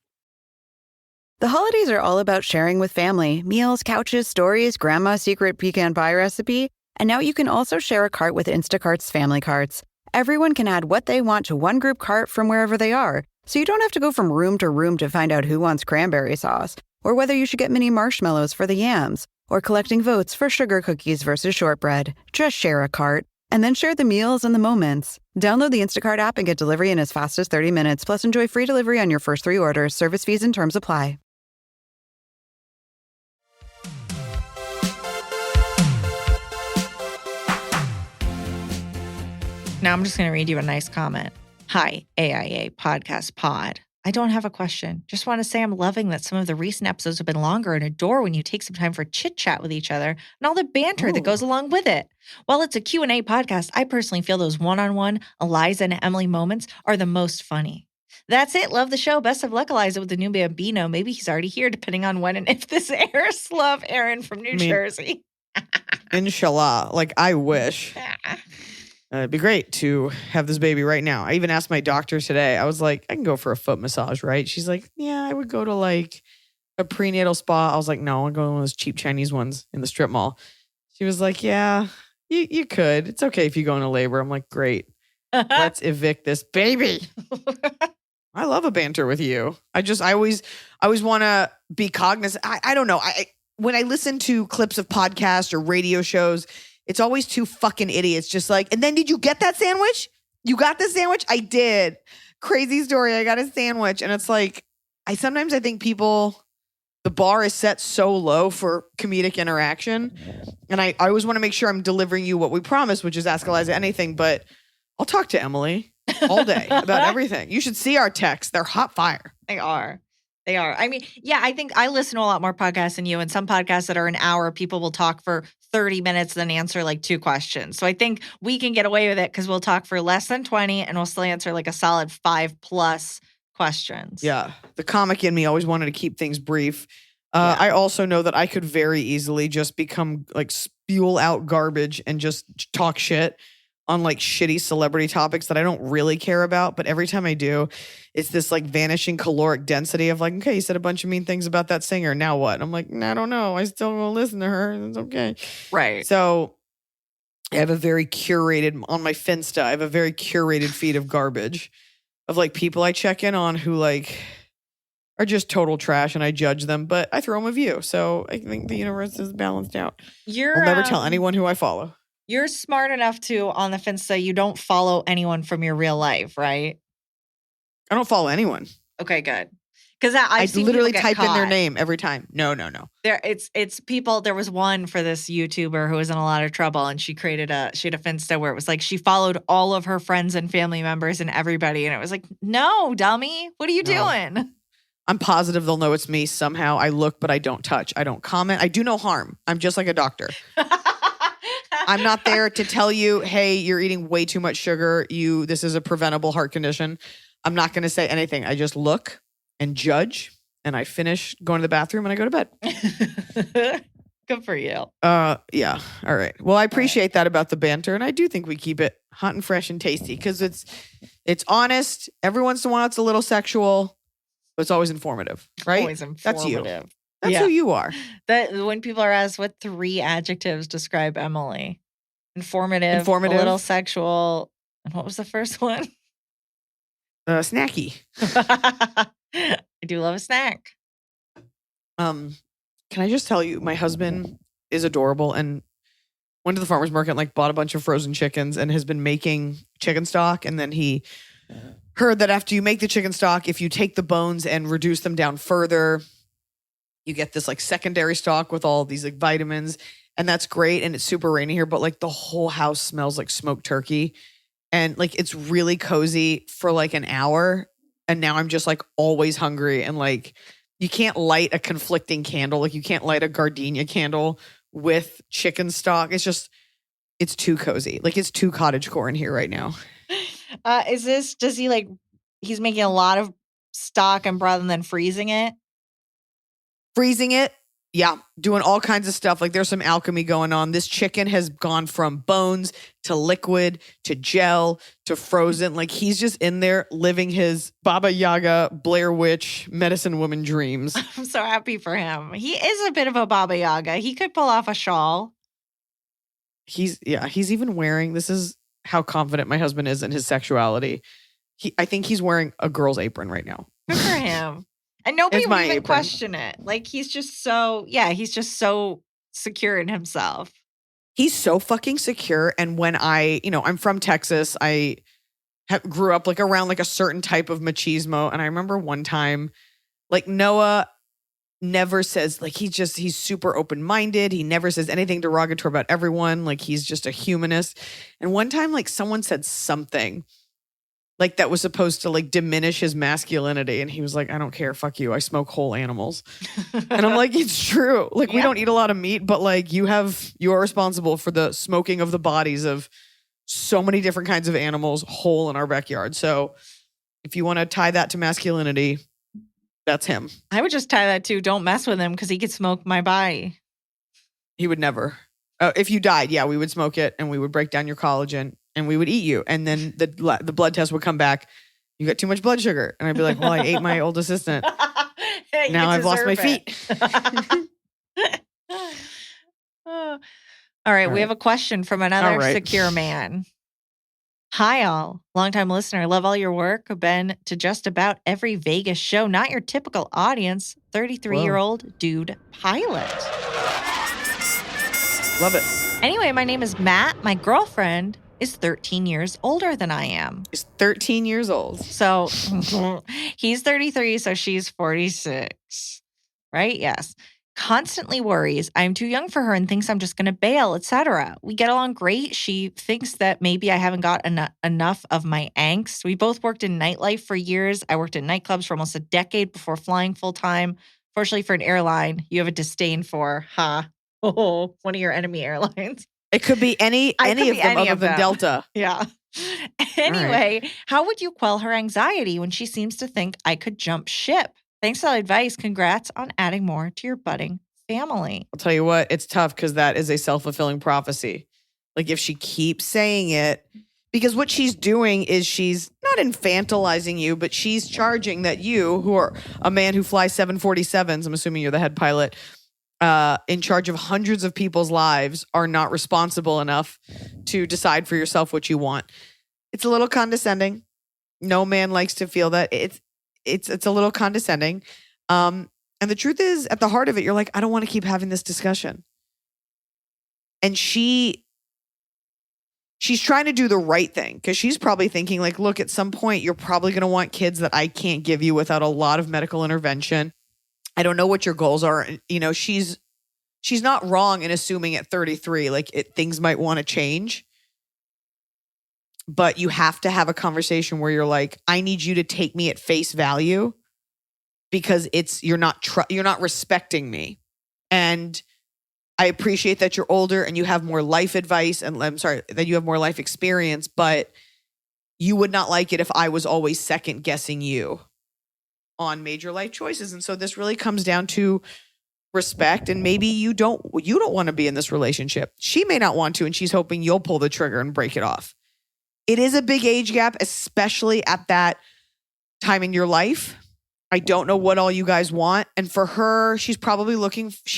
The holidays are all about sharing with family. Meals, couches, stories, grandma's secret pecan pie recipe. And now you can also share a cart with Instacart's family carts. Everyone can add what they want to one group cart from wherever they are. So you don't have to go from room to room to find out who wants cranberry sauce, or whether you should get mini marshmallows for the yams, or collecting votes for sugar cookies versus shortbread. Just share a cart, and then share the meals and the moments. Download the Instacart app and get delivery in as fast as 30 minutes, plus enjoy free delivery on your first 3 orders. Service fees and terms apply. Now I'm just going to read you a nice comment. Hi, AIA Podcast Pod. I don't have a question. Just want to say I'm loving that some of the recent episodes have been longer and adore when you take some time for chit-chat with each other and all the banter that goes along with it. While it's a Q&A podcast, I personally feel those one-on-one Iliza and Emily moments are the most funny. That's it. Love the show. Best of luck, Iliza, with the new bambino. Maybe he's already here, depending on when and if this airs. Love, Aaron from New Jersey. Inshallah. Like, I wish. It'd be great to have this baby right now. I even asked my doctor today. I was like, I can go for a foot massage, right? She's like, yeah, I would go to like a prenatal spa. I was like, no, I'll go to one of those cheap Chinese ones in the strip mall. She was like, yeah, you could. It's okay if you go into labor. I'm like, great. Let's evict this baby. I love a banter with you. I always want to be cognizant. I don't know. When I listen to clips of podcasts or radio shows, it's always two fucking idiots just like, and then did you get that sandwich? You got the sandwich? I did. Crazy story. I got a sandwich. And it's like, I think people, the bar is set so low for comedic interaction. And I always want to make sure I'm delivering you what we promised, which is Ask Iliza Anything. But I'll talk to Emily all day about everything. You should see our texts. They're hot fire. They are. I mean, yeah, I think I listen to a lot more podcasts than you, and some podcasts that are an hour, people will talk for 30 minutes and then answer like 2 questions. So I think we can get away with it because we'll talk for less than 20 and we'll still answer like a solid 5+ questions. Yeah. The comic in me always wanted to keep things brief. I also know that I could very easily just become like spew out garbage and just talk shit on like shitty celebrity topics that I don't really care about. But every time I do, it's this like vanishing caloric density of like, okay, you said a bunch of mean things about that singer. Now what? And I'm like, I don't know. I still will listen to her. It's okay. Right. So I have a very curated, on my Finsta, I have a very curated feed of garbage of like people I check in on who like are just total trash and I judge them, but I throw them a view. So I think the universe is balanced out. I'll never tell anyone who I follow. You're smart enough to, on the Finsta, you don't follow anyone from your real life, right? I don't follow anyone. Okay, good. Because I literally type in their name every time. No. It's people. There was one for this YouTuber who was in a lot of trouble, and she had a Finsta where it was like she followed all of her friends and family members and everybody, and it was like, no, dummy, what are you doing? I'm positive they'll know it's me somehow. I look, but I don't touch. I don't comment. I do no harm. I'm just like a doctor. I'm not there to tell you, hey, you're eating way too much sugar. This is a preventable heart condition. I'm not going to say anything. I just look and judge, and I finish going to the bathroom and I go to bed. Good for you. Yeah. All right. Well, I appreciate that about the banter, and I do think we keep it hot and fresh and tasty because it's honest. Every once in a while, it's a little sexual, but it's always informative, right? Always informative. That's you. That's who you are. That when people are asked what 3 adjectives describe Emily, informative, a little sexual, and what was the first one? Snacky. I do love a snack. Can I just tell you, my husband is adorable and went to the farmer's market and like bought a bunch of frozen chickens and has been making chicken stock. And then he heard that after you make the chicken stock, if you take the bones and reduce them down further, you get this like secondary stock with all these like vitamins. and that's great. And it's super rainy here, but like the whole house smells like smoked turkey. And like it's really cozy for like an hour. And now I'm just like always hungry. And like you can't light a conflicting candle. Like you can't light a gardenia candle with chicken stock. It's too cozy. Like it's too cottagecore in here right now. He's making a lot of stock and broth and then freezing it? Freezing it. Yeah. Doing all kinds of stuff. Like there's some alchemy going on. This chicken has gone from bones to liquid to gel to frozen. Like he's just in there living his Baba Yaga, Blair Witch, medicine woman dreams. I'm so happy for him. He is a bit of a Baba Yaga. He could pull off a shawl. He's even wearing, this is how confident my husband is in his sexuality. I think he's wearing a girl's apron right now. Good for him. And nobody It's would my even apron. question it. Like he's just so secure in himself. He's so fucking secure. And when I'm from Texas, I grew up like around like a certain type of machismo. And I remember one time, like Noah never says, like he's super open-minded. He never says anything derogatory about everyone. Like he's just a humanist. And one time, like someone said something like that was supposed to like diminish his masculinity. And he was like, I don't care. Fuck you. I smoke whole animals. And I'm like, it's true. Like we don't eat a lot of meat, but like you are responsible for the smoking of the bodies of so many different kinds of animals whole in our backyard. So if you want to tie that to masculinity, that's him. I would just tie that to don't mess with him because he could smoke my body. He would never. If you died, yeah, we would smoke it and we would break down your collagen and we would eat you. And then the blood test would come back. You got too much blood sugar. And I'd be like, well, I ate my old assistant. Now I've lost my feet. All right. We have a question from another secure man. Hi, all. Longtime listener. Love all your work. Been to just about every Vegas show. Not your typical audience. 33-year-old dude pilot. Love it. Anyway, my name is Matt. My girlfriend is 13 years older than I am. He's 13 years old. So he's 33, so she's 46. Right? Yes. Constantly worries I'm too young for her and thinks I'm just going to bail, etc. We get along great. She thinks that maybe I haven't got enough of my angst. We both worked in nightlife for years. I worked in nightclubs for almost a decade before flying full-time. Fortunately for an airline, you have a disdain for, one of your enemy airlines. It could be any of them other than Delta. Yeah. Anyway, How would you quell her anxiety when she seems to think I could jump ship? Thanks for the advice. Congrats on adding more to your budding family. I'll tell you what, it's tough because that is a self-fulfilling prophecy. Like if she keeps saying it, because what she's doing is she's not infantilizing you, but she's charging that you, who are a man who flies 747s, I'm assuming you're the head pilot, in charge of hundreds of people's lives, are not responsible enough to decide for yourself what you want. It's a little condescending. No man likes to feel that. It's a little condescending. And the truth is, at the heart of it, you're like, I don't want to keep having this discussion. And she's trying to do the right thing because she's probably thinking like, look, at some point, you're probably going to want kids that I can't give you without a lot of medical intervention. I don't know what your goals are. You know, she's not wrong in assuming at 33, like things might want to change. But you have to have a conversation where you're like, I need you to take me at face value because you're not respecting me. And I appreciate that you're older and you have more life advice and that you have more life experience, but you would not like it if I was always second guessing you on major life choices. And so this really comes down to respect. And maybe you don't want to be in this relationship. She may not want to, and she's hoping you'll pull the trigger and break it off. It is a big age gap, especially at that time in your life. I don't know what all you guys want. And for her, she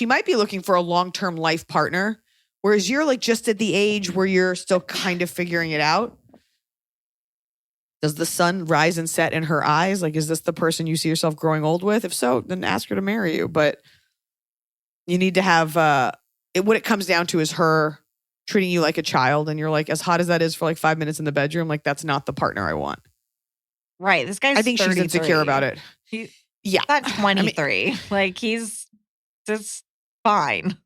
might be looking for a long-term life partner, whereas you're like just at the age where you're still kind of figuring it out. Does the sun rise and set in her eyes? Like, is this the person you see yourself growing old with? If so, then ask her to marry you. But you need to have, what it comes down to is her treating you like a child. And you're like, as hot as that is for like 5 minutes in the bedroom, like that's not the partner I want. Right. This guy's I think 33. she's insecure about it. He's Yeah. not 23. Like he's just fine.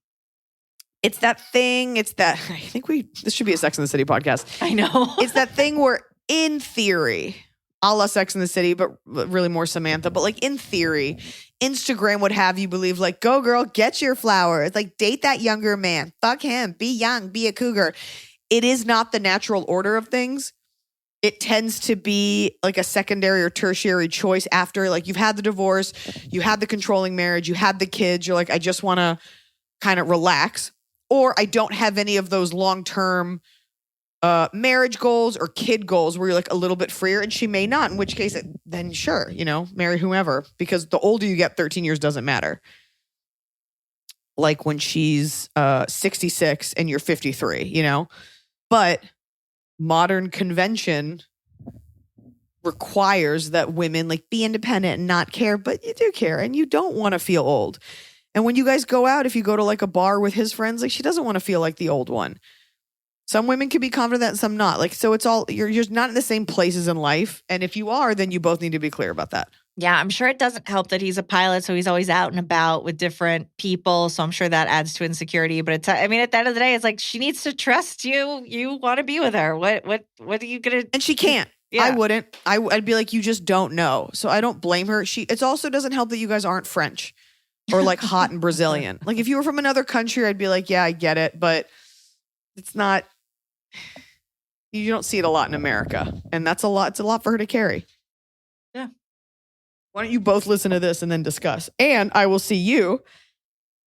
It's that thing. It's that, I think this should be a Sex and the City podcast. I know. It's that thing where in theory, a la Sex and the City, but really more Samantha, but like in theory, Instagram would have you believe like, go girl, get your flowers. Like date that younger man. Fuck him. Be young. Be a cougar. It is not the natural order of things. It tends to be like a secondary or tertiary choice after like you've had the divorce, you had the controlling marriage, you had the kids. You're like, I just want to kind of relax. Or I don't have any of those long-term marriage goals or kid goals where you're like a little bit freer, and she may not, in which case then sure, marry whomever, because the older you get, 13 years doesn't matter. Like when she's 66 and you're 53, but modern convention requires that women like be independent and not care, but you do care and you don't want to feel old. And when you guys go out, if you go to like a bar with his friends, like she doesn't want to feel like the old one. Some women can be confident and some not. Like, so it's all, you're not in the same places in life. And if you are, then you both need to be clear about that. Yeah, I'm sure it doesn't help that he's a pilot, so he's always out and about with different people. So I'm sure that adds to insecurity. But at the end of the day, it's like she needs to trust you. You want to be with her. What are you gonna? And she can't. Yeah. I wouldn't. I'd be like, you just don't know. So I don't blame her. It also doesn't help that you guys aren't French or like hot and Brazilian. Like if you were from another country, I'd be like, yeah, I get it, but it's not. You don't see it a lot in America, and that's a lot. It's a lot for her to carry. Yeah. Why don't you both listen to this and then discuss? And I will see you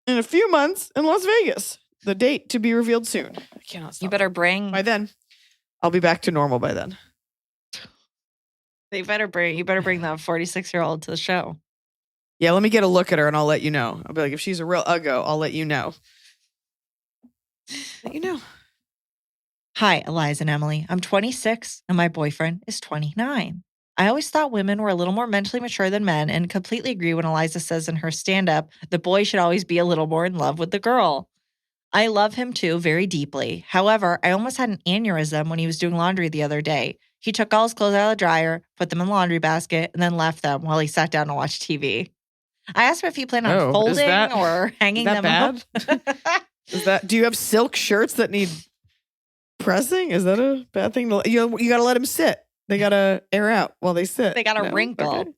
in a few months in Las Vegas. The date to be revealed soon. I cannot stop. You better bring. By then, I'll be back to normal by then. You better bring the 46-year-old to the show. Yeah, let me get a look at her and I'll let you know. I'll be like, if she's a real uggo, I'll let you know. Let you know. Hi, Iliza and Emily. I'm 26 and my boyfriend is 29. I always thought women were a little more mentally mature than men and completely agree when Iliza says in her stand-up, the boy should always be a little more in love with the girl. I love him too, very deeply. However, I almost had an aneurysm when he was doing laundry the other day. He took all his clothes out of the dryer, put them in the laundry basket, and then left them while he sat down to watch TV. I asked him if he planned on folding or hanging them up. Do you have silk shirts that need pressing? Is that a bad thing? You got to let them sit. They got to air out while they sit. They got to wrinkle. Okay.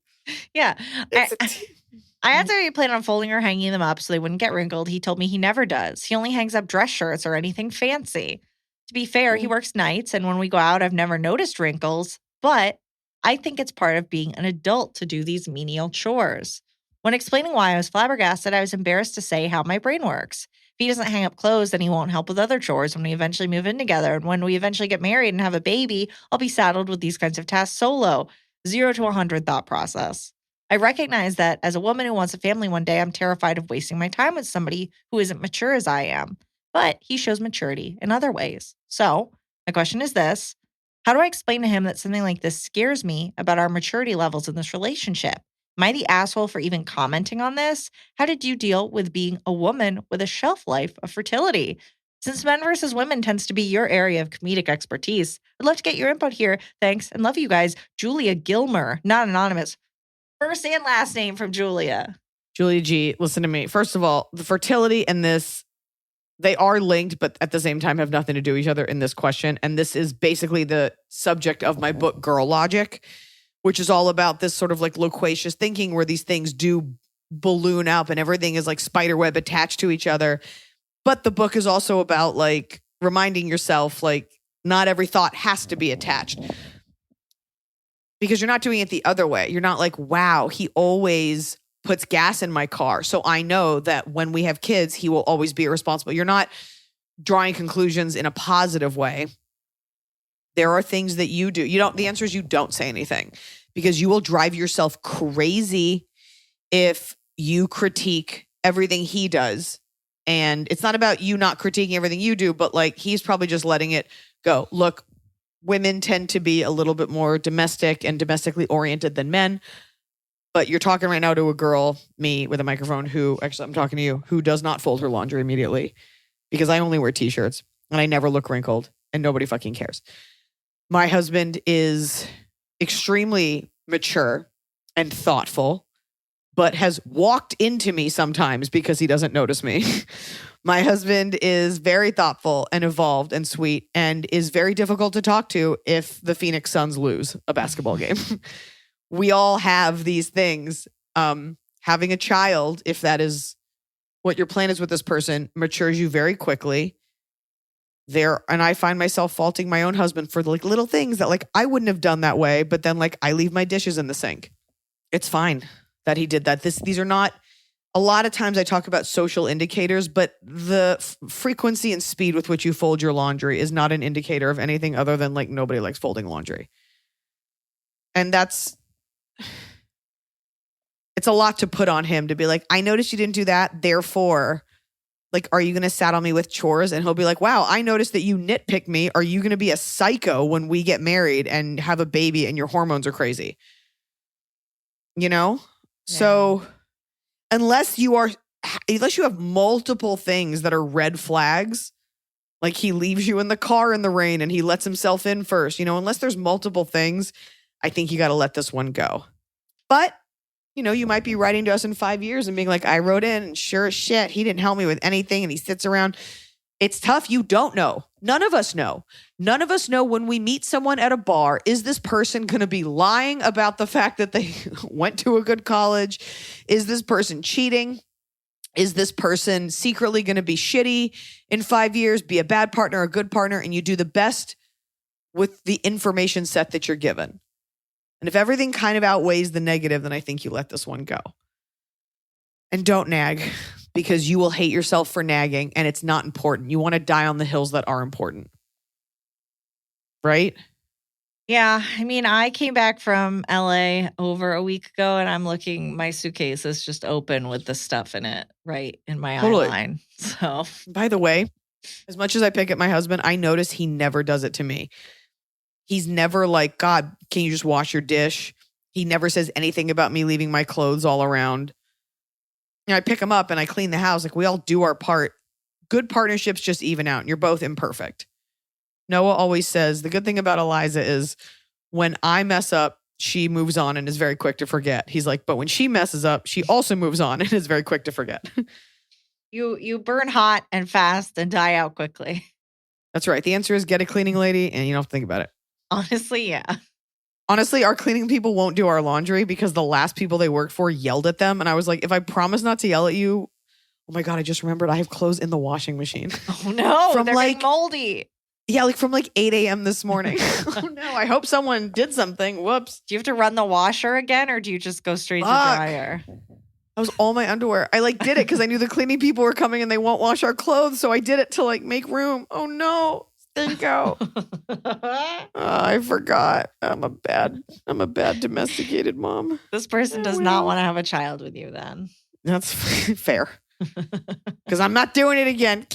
Yeah. I asked him if he planned on folding or hanging them up so they wouldn't get wrinkled. He told me he never does. He only hangs up dress shirts or anything fancy. To be fair, he works nights, and when we go out, I've never noticed wrinkles, but I think it's part of being an adult to do these menial chores. When explaining why I was flabbergasted, I was embarrassed to say how my brain works. If he doesn't hang up clothes, then he won't help with other chores when we eventually move in together. And when we eventually get married and have a baby, I'll be saddled with these kinds of tasks solo. 0 to 100 thought process. I recognize that as a woman who wants a family one day, I'm terrified of wasting my time with somebody who isn't mature as I am. But he shows maturity in other ways. So my question is this: how do I explain to him that something like this scares me about our maturity levels in this relationship? Am I the asshole for even commenting on this? How did you deal with being a woman with a shelf life of fertility? Since men versus women tends to be your area of comedic expertise, I'd love to get your input here. Thanks and love you guys. Julia Gilmer, not anonymous. First and last name from Julia. Julia G, listen to me. First of all, the fertility and this, they are linked, but at the same time have nothing to do with each other in this question. And this is basically the subject of my book, Girl Logic, which is all about this sort of like loquacious thinking where these things do balloon up and everything is like spiderweb attached to each other. But the book is also about like reminding yourself, like, not every thought has to be attached. Because you're not doing it the other way. You're not like, wow, he always puts gas in my car, so I know that when we have kids, he will always be irresponsible. You're not drawing conclusions in a positive way. There are things that you do. The answer is you don't say anything, because you will drive yourself crazy if you critique everything he does. And it's not about you not critiquing everything you do, but like he's probably just letting it go. Look, women tend to be a little bit more domestic and domestically oriented than men. But you're talking right now to a girl, me with a microphone, who, actually I'm talking to you, who does not fold her laundry immediately, because I only wear t-shirts and I never look wrinkled and nobody fucking cares. My husband is extremely mature and thoughtful, but has walked into me sometimes because he doesn't notice me. My husband is very thoughtful and evolved and sweet and is very difficult to talk to if the Phoenix Suns lose a basketball game. We all have these things. Having a child, if that is what your plan is with this person, matures you very quickly. And I find myself faulting my own husband for like little things that like I wouldn't have done that way, but then like I leave my dishes in the sink. It's fine that he did that. These are not, a lot of times I talk about social indicators, but the frequency and speed with which you fold your laundry is not an indicator of anything other than like nobody likes folding laundry. And it's a lot to put on him to be like, I noticed you didn't do that. Therefore, like, are you going to saddle me with chores? And he'll be like, wow, I noticed that you nitpick me. Are you going to be a psycho when we get married and have a baby and your hormones are crazy? You know? Yeah. So unless you have multiple things that are red flags, like he leaves you in the car in the rain and he lets himself in first, you know, unless there's multiple things, I think you got to let this one go. But you know, you might be writing to us in 5 years and being like, I wrote in and sure as shit, he didn't help me with anything and he sits around. It's tough. You don't know. None of us know. None of us know when we meet someone at a bar, is this person going to be lying about the fact that they went to a good college? Is this person cheating? Is this person secretly going to be shitty in 5 years, be a bad partner, a good partner, and you do the best with the information set that you're given? And if everything kind of outweighs the negative, then I think you let this one go. And don't nag, because you will hate yourself for nagging and it's not important. You want to die on the hills that are important. Right? Yeah. I mean, I came back from LA over a week ago and I'm looking, my suitcase is just open with the stuff in it, right in my eyeline. So, by the way, as much as I pick at my husband, I notice he never does it to me. He's never like, God, can you just wash your dish? He never says anything about me leaving my clothes all around. You know, I pick him up and I clean the house. Like we all do our part. Good partnerships just even out and you're both imperfect. Noah always says the good thing about Iliza is when I mess up, she moves on and is very quick to forget. He's like, but when she messes up, she also moves on and is very quick to forget. You burn hot and fast and die out quickly. That's right. The answer is get a cleaning lady and you don't have to think about it. Honestly, yeah. Honestly, our cleaning people won't do our laundry because the last people they worked for yelled at them. And I was like, if I promise not to yell at you, oh my God, I just remembered I have clothes in the washing machine. Oh no, they're like moldy. Yeah, like from like 8 a.m. this morning. Oh no, I hope someone did something. Whoops. Do you have to run the washer again or do you just go straight to dryer? That was all my underwear. I like did it because I knew the cleaning people were coming and they won't wash our clothes. So I did it to like make room. Oh no. Stinko. I forgot. I'm a bad domesticated mom. This person does not want to have a child with you then. That's fair. Because I'm not doing it again.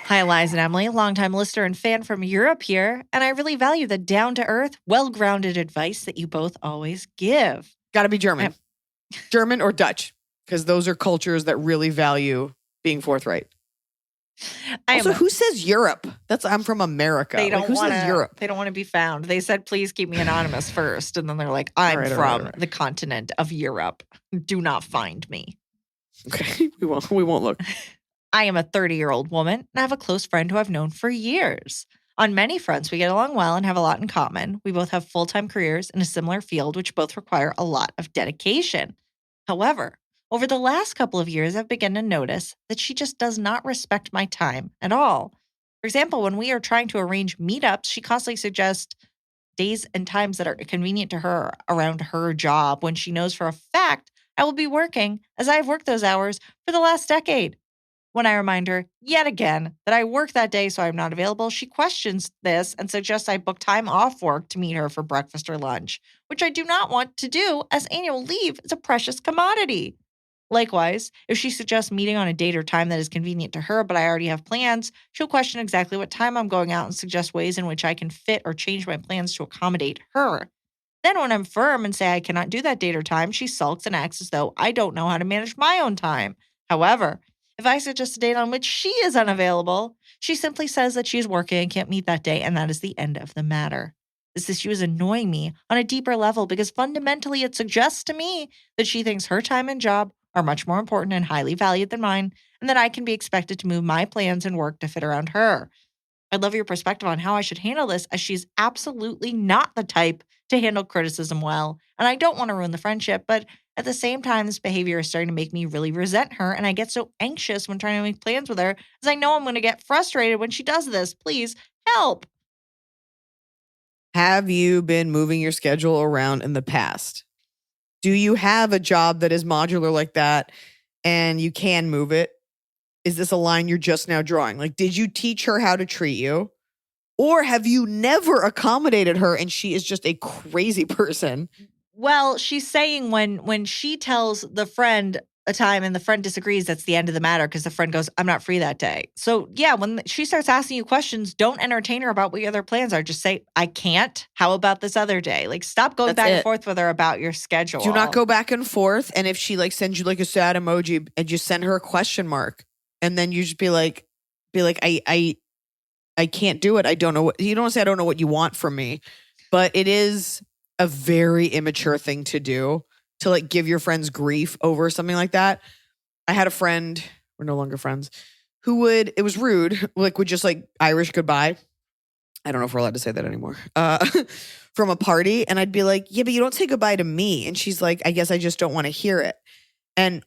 Hi, Iliza and Emily, longtime listener and fan from Europe here, and I really value the down-to-earth, well-grounded advice that you both always give. Gotta be German. German or Dutch, because those are cultures that really value being forthright. Also, who says Europe? I'm from America. They don't who says Europe? They don't want to be found. They said, please keep me anonymous first. And then they're like, I'm from the continent of Europe. Do not find me. Okay, we won't look. I am a 30-year-old woman and I have a close friend who I've known for years. On many fronts, we get along well and have a lot in common. We both have full-time careers in a similar field, which both require a lot of dedication. However, over the last couple of years, I've begun to notice that she just does not respect my time at all. For example, when we are trying to arrange meetups, she constantly suggests days and times that are convenient to her around her job when she knows for a fact I will be working, as I have worked those hours for the last decade. When I remind her yet again that I work that day so I'm not available, she questions this and suggests I book time off work to meet her for breakfast or lunch, which I do not want to do as annual leave is a precious commodity. Likewise, if she suggests meeting on a date or time that is convenient to her, but I already have plans, she'll question exactly what time I'm going out and suggest ways in which I can fit or change my plans to accommodate her. Then when I'm firm and say I cannot do that date or time, she sulks and acts as though I don't know how to manage my own time. However, if I suggest a date on which she is unavailable, she simply says that she is working and can't meet that day, and that is the end of the matter. This issue is annoying me on a deeper level because fundamentally it suggests to me that she thinks her time and job are much more important and highly valued than mine, and that I can be expected to move my plans and work to fit around her. I'd love your perspective on how I should handle this, as she's absolutely not the type to handle criticism well, and I don't want to ruin the friendship, but at the same time, this behavior is starting to make me really resent her, and I get so anxious when trying to make plans with her, as I know I'm going to get frustrated when she does this. Please help. Have you been moving your schedule around in the past? Do you have a job that is modular like that and you can move it? Is this a line you're just now drawing? Like, did you teach her how to treat you? Or have you never accommodated her and she is just a crazy person? Well, she's saying when she tells the friend a time and the friend disagrees, that's the end of the matter, because the friend goes, I'm not free that day. So yeah, when she starts asking you questions, don't entertain her about what your other plans are. Just say, I can't. How about this other day? Like, stop going back and forth with her about your schedule. Do not go back and forth. And if she like sends you like a sad emoji and you send her a question mark, and then you just be like, I can't do it. I don't know what, you don't say, I don't know what you want from me, but it is a very immature thing to do, to like give your friends grief over something like that. I had a friend, we're no longer friends, who would, it was rude, like would just like Irish goodbye. I don't know if we're allowed to say that anymore. From a party. And I'd be like, yeah, but you don't say goodbye to me. And she's like, I guess I just don't want to hear it. And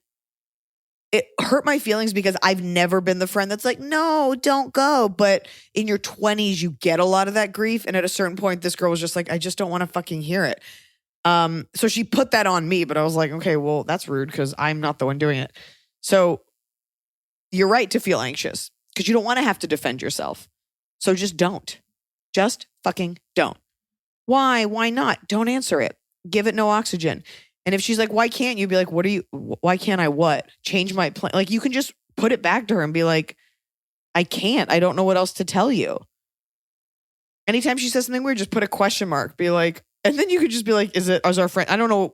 it hurt my feelings because I've never been the friend that's like, no, don't go. But in your 20s, you get a lot of that grief. And at a certain point, this girl was just like, I just don't want to fucking hear it. So she put that on me, but I was like, okay, well, that's rude because I'm not the one doing it. So you're right to feel anxious because you don't want to have to defend yourself. So just don't. Just fucking don't. Why? Why not? Don't answer it. Give it no oxygen. And if she's like, why can't you? Be like, why can't I what? Change my plan. Like, you can just put it back to her and be like, I can't. I don't know what else to tell you. Anytime she says something weird, just put a question mark. Be like, and then you could just be like, is our friend, I don't know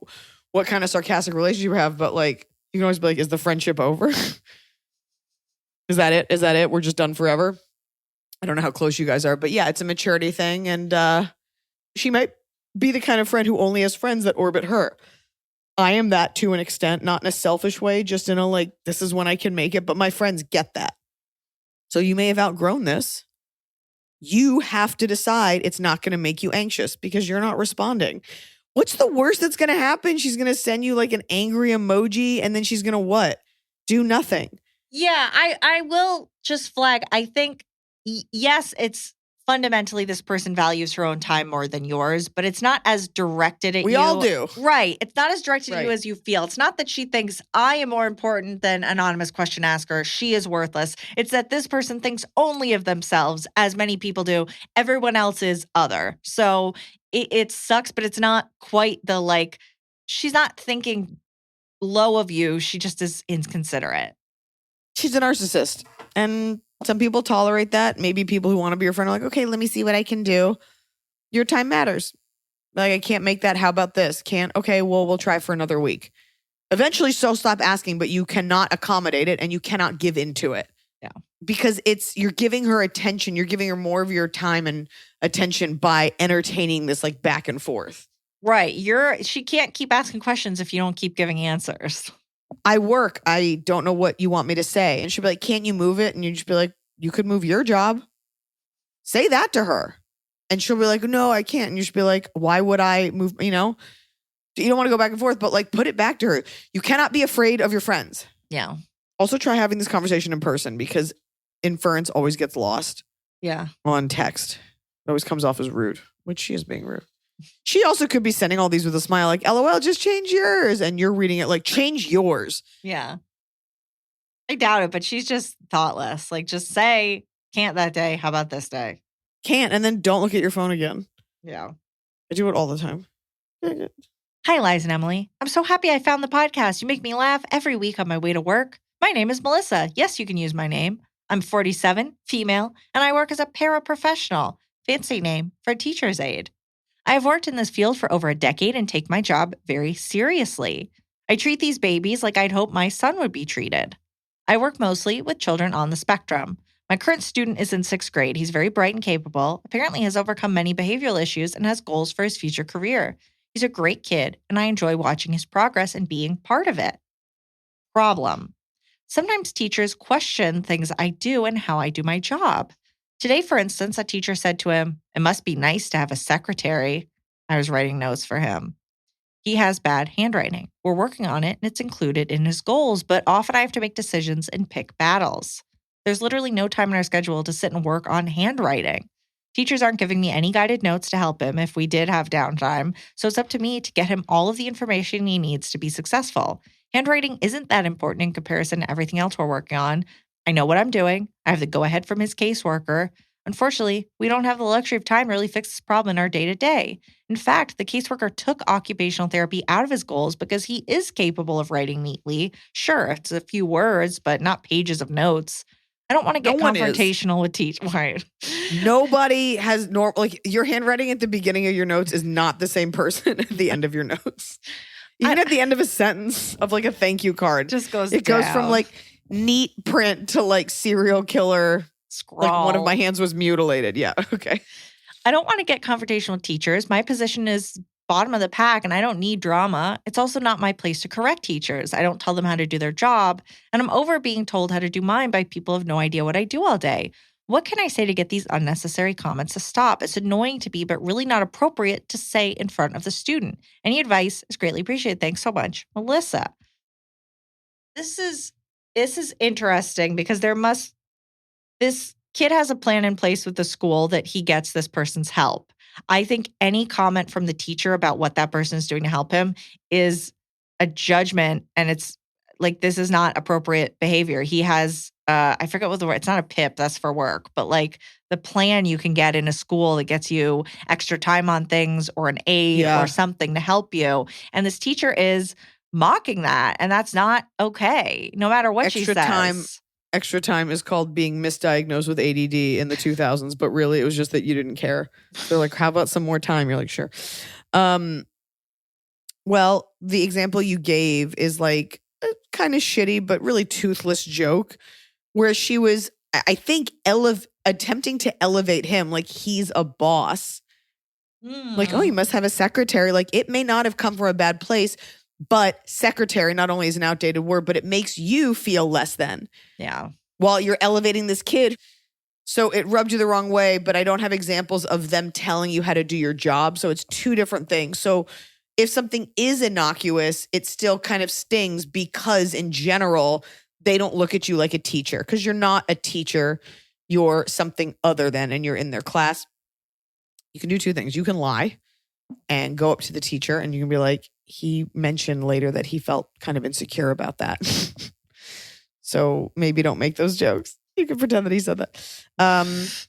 what kind of sarcastic relationship you have, but like, you can always be like, is the friendship over? Is that it? Is that it? We're just done forever? I don't know how close you guys are, but yeah, it's a maturity thing. And she might be the kind of friend who only has friends that orbit her. I am that to an extent, not in a selfish way, just in a like, this is when I can make it, but my friends get that. So you may have outgrown this. You have to decide it's not going to make you anxious because you're not responding. What's the worst that's going to happen? She's going to send you like an angry emoji and then she's going to what? Do nothing. Yeah, I will just flag. I think, yes, it's fundamentally this person values her own time more than yours, but it's not as directed at you. We all do. Right. It's not as directed at you as you feel. It's not that she thinks I am more important than anonymous question asker. She is worthless. It's that this person thinks only of themselves, as many people do. Everyone else is other. So it sucks, but it's not quite the like, she's not thinking low of you. She just is inconsiderate. She's a narcissist. And some people tolerate that. Maybe people who want to be your friend are like, okay, let me see what I can do. Your time matters. Like, I can't make that. How about this? Can't? Okay, well, we'll try for another week. Eventually, she'll stop asking, but you cannot accommodate it and you cannot give into it. Yeah. Because you're giving her attention. You're giving her more of your time and attention by entertaining this like back and forth. Right. She can't keep asking questions if you don't keep giving answers. I work. I don't know what you want me to say. And she'll be like, can't you move it? And you just be like, you could move your job. Say that to her. And she'll be like, no, I can't. And you should be like, why would I move? You know, you don't want to go back and forth, but like put it back to her. You cannot be afraid of your friends. Yeah. Also try having this conversation in person because inference always gets lost. Yeah. On text. It always comes off as rude, which she is being rude. She also could be sending all these with a smile like, LOL, just change yours. And you're reading it like, change yours. Yeah. I doubt it, but she's just thoughtless. Like, just say, can't that day. How about this day? Can't. And then don't look at your phone again. Yeah. I do it all the time. Hi, Liza and Emily. I'm so happy I found the podcast. You make me laugh every week on my way to work. My name is Melissa. Yes, you can use my name. I'm 47, female, and I work as a paraprofessional. Fancy name for a teacher's aide. I have worked in this field for over a decade and take my job very seriously. I treat these babies like I'd hope my son would be treated. I work mostly with children on the spectrum. My current student is in 6th grade. He's very bright and capable, apparently has overcome many behavioral issues, and has goals for his future career. He's a great kid, and I enjoy watching his progress and being part of it. Problem. Sometimes teachers question things I do and how I do my job. Today, for instance, a teacher said to him, "It must be nice to have a secretary." I was writing notes for him. He has bad handwriting. We're working on it and it's included in his goals, but often I have to make decisions and pick battles. There's literally no time in our schedule to sit and work on handwriting. Teachers aren't giving me any guided notes to help him if we did have downtime, so it's up to me to get him all of the information he needs to be successful. Handwriting isn't that important in comparison to everything else we're working on. I know what I'm doing. I have the go-ahead from his caseworker. Unfortunately, we don't have the luxury of time to really fix this problem in our day-to-day. In fact, the caseworker took occupational therapy out of his goals because he is capable of writing neatly. Sure, it's a few words, but not pages of notes. I don't want to get confrontational with teachers. Right. Nobody has like your handwriting at the beginning of your notes is not the same person at the end of your notes. Even at the end of a sentence of like a thank you card. Just goes It goes from like neat print to like serial killer. Scrawl. Like one of my hands was mutilated. Yeah. Okay. I don't want to get confrontational with teachers. My position is bottom of the pack and I don't need drama. It's also not my place to correct teachers. I don't tell them how to do their job. And I'm over being told how to do mine by people who have no idea what I do all day. What can I say to get these unnecessary comments to stop? It's annoying to be, but really not appropriate to say in front of the student. Any advice is greatly appreciated. Thanks so much, Melissa. This is interesting because this kid has a plan in place with the school that he gets this person's help. I think any comment from the teacher about what that person is doing to help him is a judgment, and it's like, this is not appropriate behavior. He has, I forget what the word, it's not a PIP, that's for work, but like the plan you can get in a school that gets you extra time on things or an aid or something to help you. And this teacher is mocking that, and that's not okay, no matter what she says. Extra time is called being misdiagnosed with ADD in the 2000s, but really it was just that you didn't care. They're like, how about some more time? You're like, sure. Well, the example you gave is like a kind of shitty, but really toothless joke where she was, I think, attempting to elevate him like he's a boss. Like, oh, you must have a secretary. Like, it may not have come from a bad place, but secretary not only is an outdated word, but it makes you feel less than. Yeah. While you're elevating this kid. So it rubbed you the wrong way, but I don't have examples of them telling you how to do your job. So it's two different things. So if something is innocuous, it still kind of stings because in general, they don't look at you like a teacher because you're not a teacher. You're something other than, and you're in their class. You can do two things. You can lie and go up to the teacher and you can be like, he mentioned later that he felt kind of insecure about that. So maybe don't make those jokes. You can pretend that he said that.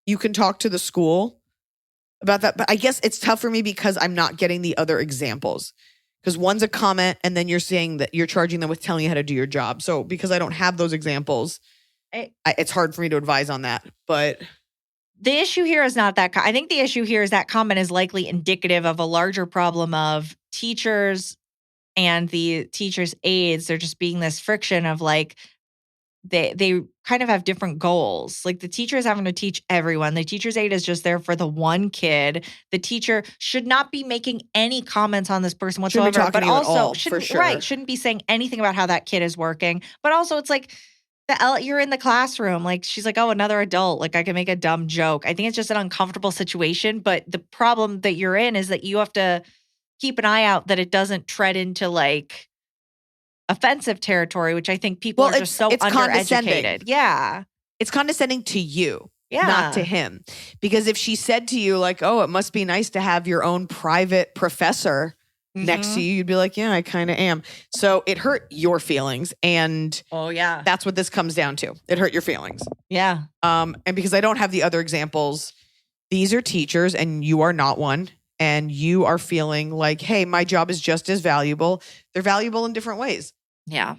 You can talk to the school about that. But I guess it's tough for me because I'm not getting the other examples. Because one's a comment and then you're saying that you're charging them with telling you how to do your job. So because I don't have those examples, it's hard for me to advise on that. But the issue here is not that. I think the issue here is that comment is likely indicative of a larger problem of teachers and the teachers' aides. They're just being this friction of like, they kind of have different goals. Like the teacher is having to teach everyone. The teacher's aide is just there for the one kid. The teacher should not be making any comments on this person whatsoever. But also shouldn't be saying anything about how that kid is working. But also it's like, you're in the classroom. Like she's like, oh, another adult. Like I can make a dumb joke. I think it's just an uncomfortable situation. But the problem that you're in is that you have to keep an eye out that it doesn't tread into like offensive territory, which I think people are just so undereducated. Yeah. It's condescending to you, not to him. Because if she said to you like, oh, it must be nice to have your own private professor next to you, you'd be like, yeah, I kind of am. So it hurt your feelings. And that's what this comes down to. It hurt your feelings. Yeah. And because I don't have the other examples, these are teachers and you are not one. And you are feeling like, hey, my job is just as valuable. They're valuable in different ways. Yeah.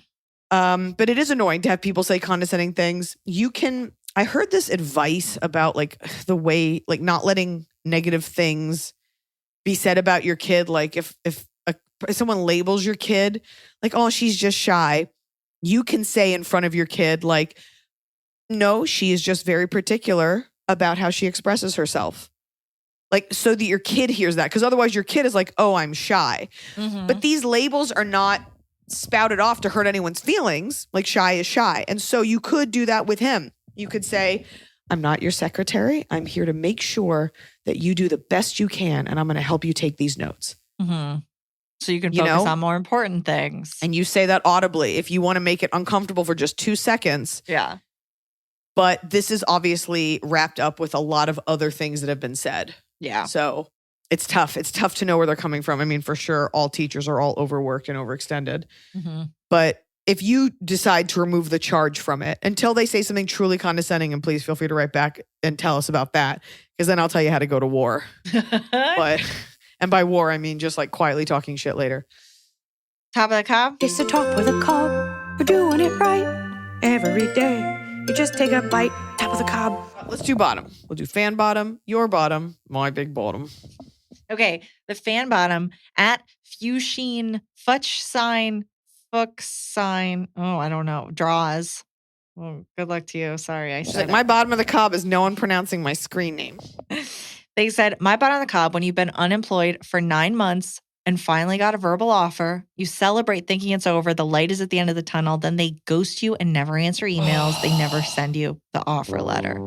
But it is annoying to have people say condescending things. I heard this advice about like the way, like not letting negative things be said about your kid. Like if someone labels your kid like, oh, she's just shy, you can say in front of your kid like, no, she is just very particular about how she expresses herself. Like so that your kid hears that. Because otherwise your kid is like, oh, I'm shy. But these labels are not spout it off to hurt anyone's feelings. Like shy is shy. And so you could do that with him. You could say, I'm not your secretary. I'm here to make sure that you do the best you can. And I'm going to help you take these notes. Mm-hmm. So you can focus on more important things. And you say that audibly if you want to make it uncomfortable for just 2 seconds. Yeah. But this is obviously wrapped up with a lot of other things that have been said. Yeah. So it's tough. It's tough to know where they're coming from. I mean, for sure, all teachers are all overworked and overextended. Mm-hmm. But if you decide to remove the charge from it until they say something truly condescending, and please feel free to write back and tell us about that, because then I'll tell you how to go to war. And by war, I mean just like quietly talking shit later. Top of the cob? It's the top of the cob. We're doing it right every day. You just take a bite, top of the cob. Let's do bottom. We'll do fan bottom, your bottom, my big bottom. Okay, the fan bottom at Fushine Futch sign, Fuck sign. Oh, I don't know. Draws. Oh, good luck to you. Sorry, I She's said like, it. my bottom of the cob is no one pronouncing my screen name. They said, my bottom of the cob, when you've been unemployed for 9 months and finally got a verbal offer, you celebrate thinking it's over, the light is at the end of the tunnel, then they ghost you and never answer emails. They never send you the offer letter.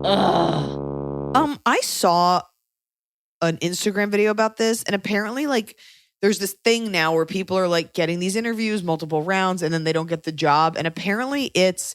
Ugh. I saw an Instagram video about this, and apparently like there's this thing now where people are like getting these interviews, multiple rounds, and then they don't get the job. And apparently it's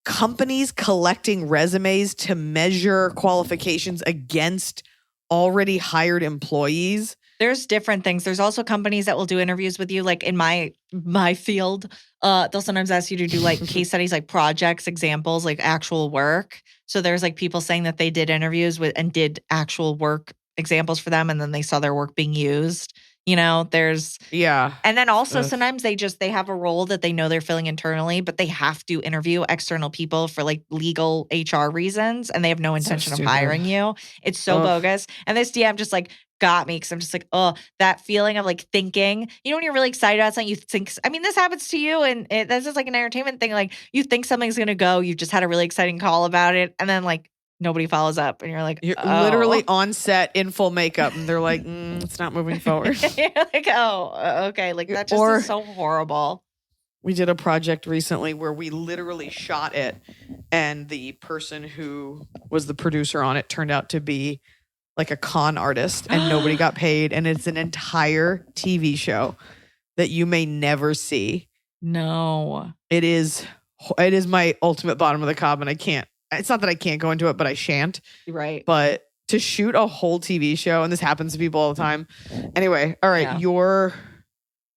companies collecting resumes to measure qualifications against already hired employees. There's different things. There's also companies that will do interviews with you. Like in my field, they'll sometimes ask you to do like case studies, like projects, examples, like actual work. So there's like people saying that they did interviews with and did actual work examples for them, and then they saw their work being used. You know, there's and then also sometimes they have a role that they know they're filling internally, but they have to interview external people for like legal HR reasons, and they have no intention of hiring you. It's so bogus. And this DM just like got me because I'm just like, oh, that feeling of like thinking, you know, when you're really excited about something, you think, I mean, this happens to you, and this is like an entertainment thing. Like you think something's going to go, you just had a really exciting call about it, and then like nobody follows up, and you're like, you're literally on set in full makeup, and they're like, it's not moving forward. You're like, oh, okay. Like that just is so horrible. We did a project recently where we literally shot it, and the person who was the producer on it turned out to be like a con artist, and nobody got paid. And it's an entire TV show that you may never see. No. It is my ultimate bottom of the cob, and I can't. It's not that I can't go into it, but I shan't. Right. But to shoot a whole TV show, and this happens to people all the time. Anyway, all right,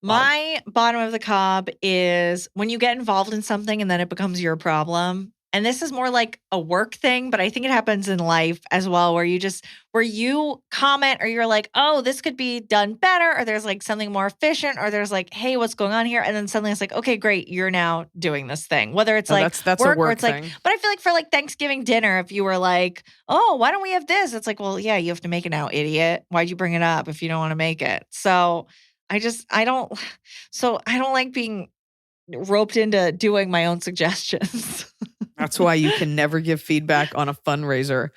my bottom of the cob is when you get involved in something and then it becomes your problem. And this is more like a work thing, but I think it happens in life as well, where you comment or you're like, oh, this could be done better, or there's like something more efficient, or there's like, hey, what's going on here? And then suddenly it's like, okay, great, you're now doing this thing. Whether it's like that's work, a work or it's thing. like, but I feel like for like Thanksgiving dinner, if you were like, oh, why don't we have this? It's like, well, yeah, you have to make it now, idiot. Why'd you bring it up if you don't want to make it? So I don't like being roped into doing my own suggestions. That's why you can never give feedback on a fundraiser.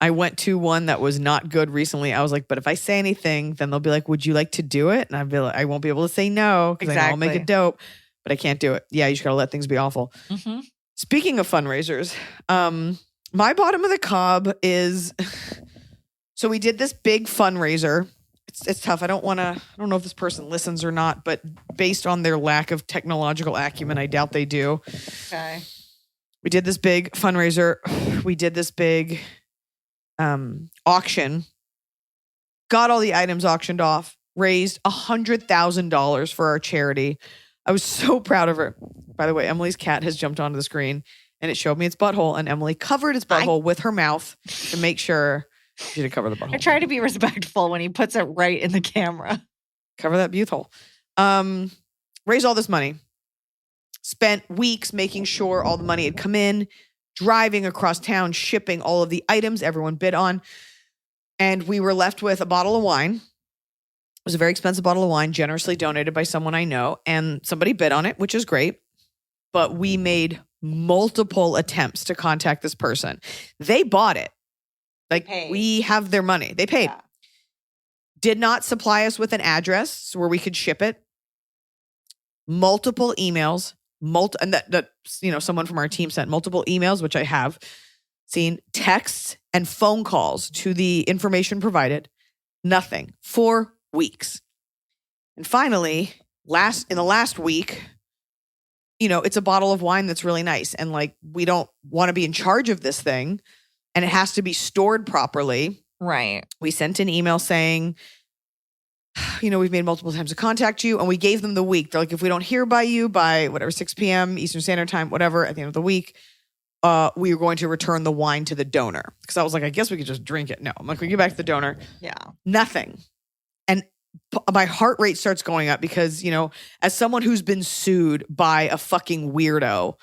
I went to one that was not good recently. I was like, but if I say anything, then they'll be like, would you like to do it? And I'd be like, I won't be able to say no because I know I'll make it dope, but I can't do it. Yeah, you just got to let things be awful. Mm-hmm. Speaking of fundraisers, my bottom of the cob is, so we did this big fundraiser. It's tough. I don't know if this person listens or not, but based on their lack of technological acumen, I doubt they do. Okay. We did this big fundraiser. We did this big auction. Got all the items auctioned off. Raised $100,000 for our charity. I was so proud of her. By the way, Emily's cat has jumped onto the screen, and it showed me its butthole, and Emily covered its butthole with her mouth to make sure she did cover the butthole. I try to be respectful when he puts it right in the camera. Cover that butthole. Raised all this money. Spent weeks making sure all the money had come in, driving across town, shipping all of the items everyone bid on. And we were left with a bottle of wine. It was a very expensive bottle of wine, generously donated by someone I know. And somebody bid on it, which is great. But we made multiple attempts to contact this person. They bought it. Like, we have their money. They paid. Yeah. Did not supply us with an address where we could ship it. multiple emails, and that someone from our team sent multiple emails, which I have seen, texts and phone calls to the information provided. Nothing for weeks. And finally, in the last week, it's a bottle of wine that's really nice. And like, we don't want to be in charge of this thing and it has to be stored properly. Right. We sent an email saying, we've made multiple attempts to contact you, and we gave them the week. They're like, if we don't hear by you by 6 p.m. Eastern Standard Time, whatever, at the end of the week, we are going to return the wine to the donor. Because I was like, I guess we could just drink it. No, I'm like, we get back to the donor. Yeah. Nothing. And my heart rate starts going up because, as someone who's been sued by a fucking weirdo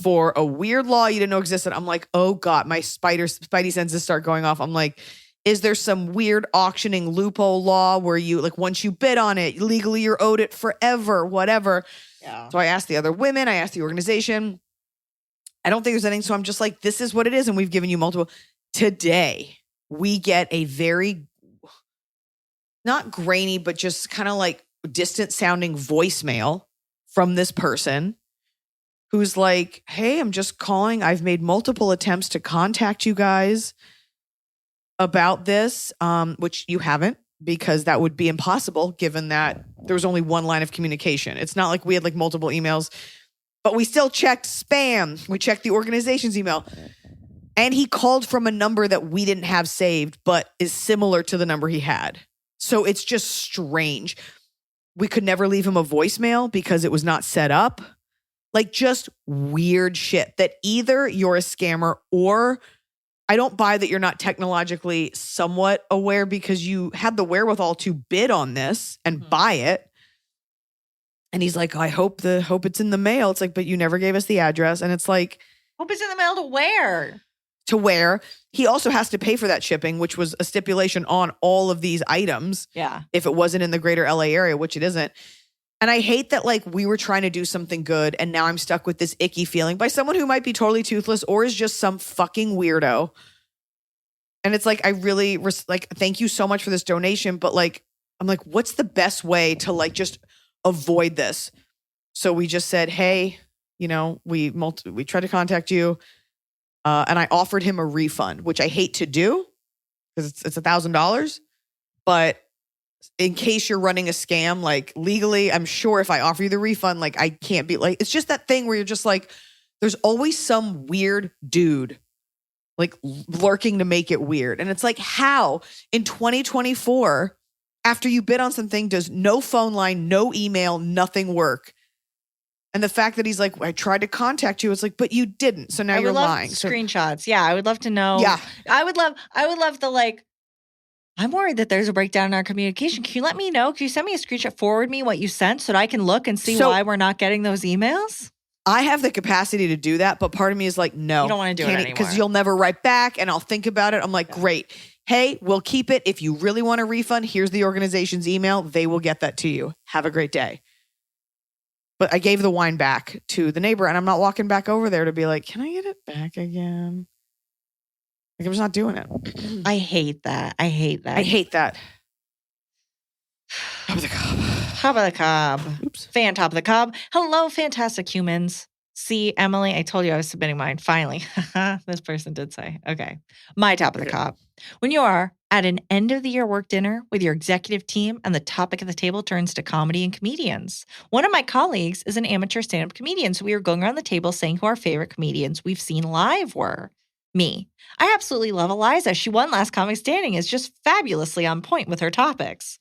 for a weird law you didn't know existed, I'm like, oh God, my spidey senses start going off. I'm like, is there some weird auctioning loophole law where you, like, once you bid on it, legally you're owed it forever, whatever. Yeah. So I asked the other women, I asked the organization. I don't think there's anything. So I'm just like, this is what it is. And we've given you multiple. Today, we get a very, not grainy, but just kind of like distant sounding voicemail from this person who's like, hey, I'm just calling. I've made multiple attempts to contact you guys about this, which you haven't, because that would be impossible given that there was only one line of communication. It's not like we had like multiple emails, but we still checked spam. We checked the organization's email. And he called from a number that we didn't have saved, but is similar to the number he had. So it's just strange. We could never leave him a voicemail because it was not set up. Like, just weird shit that either you're a scammer or I don't buy that you're not technologically somewhat aware because you had the wherewithal to bid on this and buy it. And he's like, I hope it's in the mail. It's like, but you never gave us the address. And it's like, hope it's in the mail to where? To where? He also has to pay for that shipping, which was a stipulation on all of these items. Yeah. If it wasn't in the greater LA area, which it isn't. And I hate that, like, we were trying to do something good and now I'm stuck with this icky feeling by someone who might be totally toothless or is just some fucking weirdo. And it's like, I really, thank you so much for this donation. But like, I'm like, what's the best way to like just avoid this? So we just said, hey, we tried to contact you. And I offered him a refund, which I hate to do because it's $1,000. But in case you're running a scam, like legally, I'm sure if I offer you the refund, like I can't be like, it's just that thing where you're just like, there's always some weird dude like lurking to make it weird. And it's like, how in 2024, after you bid on something, does no phone line, no email, nothing work? And the fact that he's like, I tried to contact you. It's like, but you didn't. So now you're lying. Screenshots. Yeah. I would love to know. Yeah. I would love the like, I'm worried that there's a breakdown in our communication. Can you let me know? Can you send me a screenshot, forward me what you sent so that I can look and see why we're not getting those emails? I have the capacity to do that, but part of me is like, no. You don't want to do it anymore. Because you'll never write back and I'll think about it. I'm like, great. Hey, we'll keep it. If you really want a refund, here's the organization's email. They will get that to you. Have a great day. But I gave the wine back to the neighbor and I'm not walking back over there to be like, can I get it back again? Like, I'm just not doing it. I hate that. I hate that. Top of the cob. Top of the cob. Oops. Fan top of the cob. Hello, fantastic humans. See, Emily, I told you I was submitting mine. Finally. This person did say. Okay. My top of the cob. When you are at an end of the year work dinner with your executive team and the topic of the table turns to comedy and comedians. One of my colleagues is an amateur stand-up comedian, so we were going around the table saying who our favorite comedians we've seen live were. Me. I absolutely love Iliza. She won Last Comic Standing, is just fabulously on point with her topics.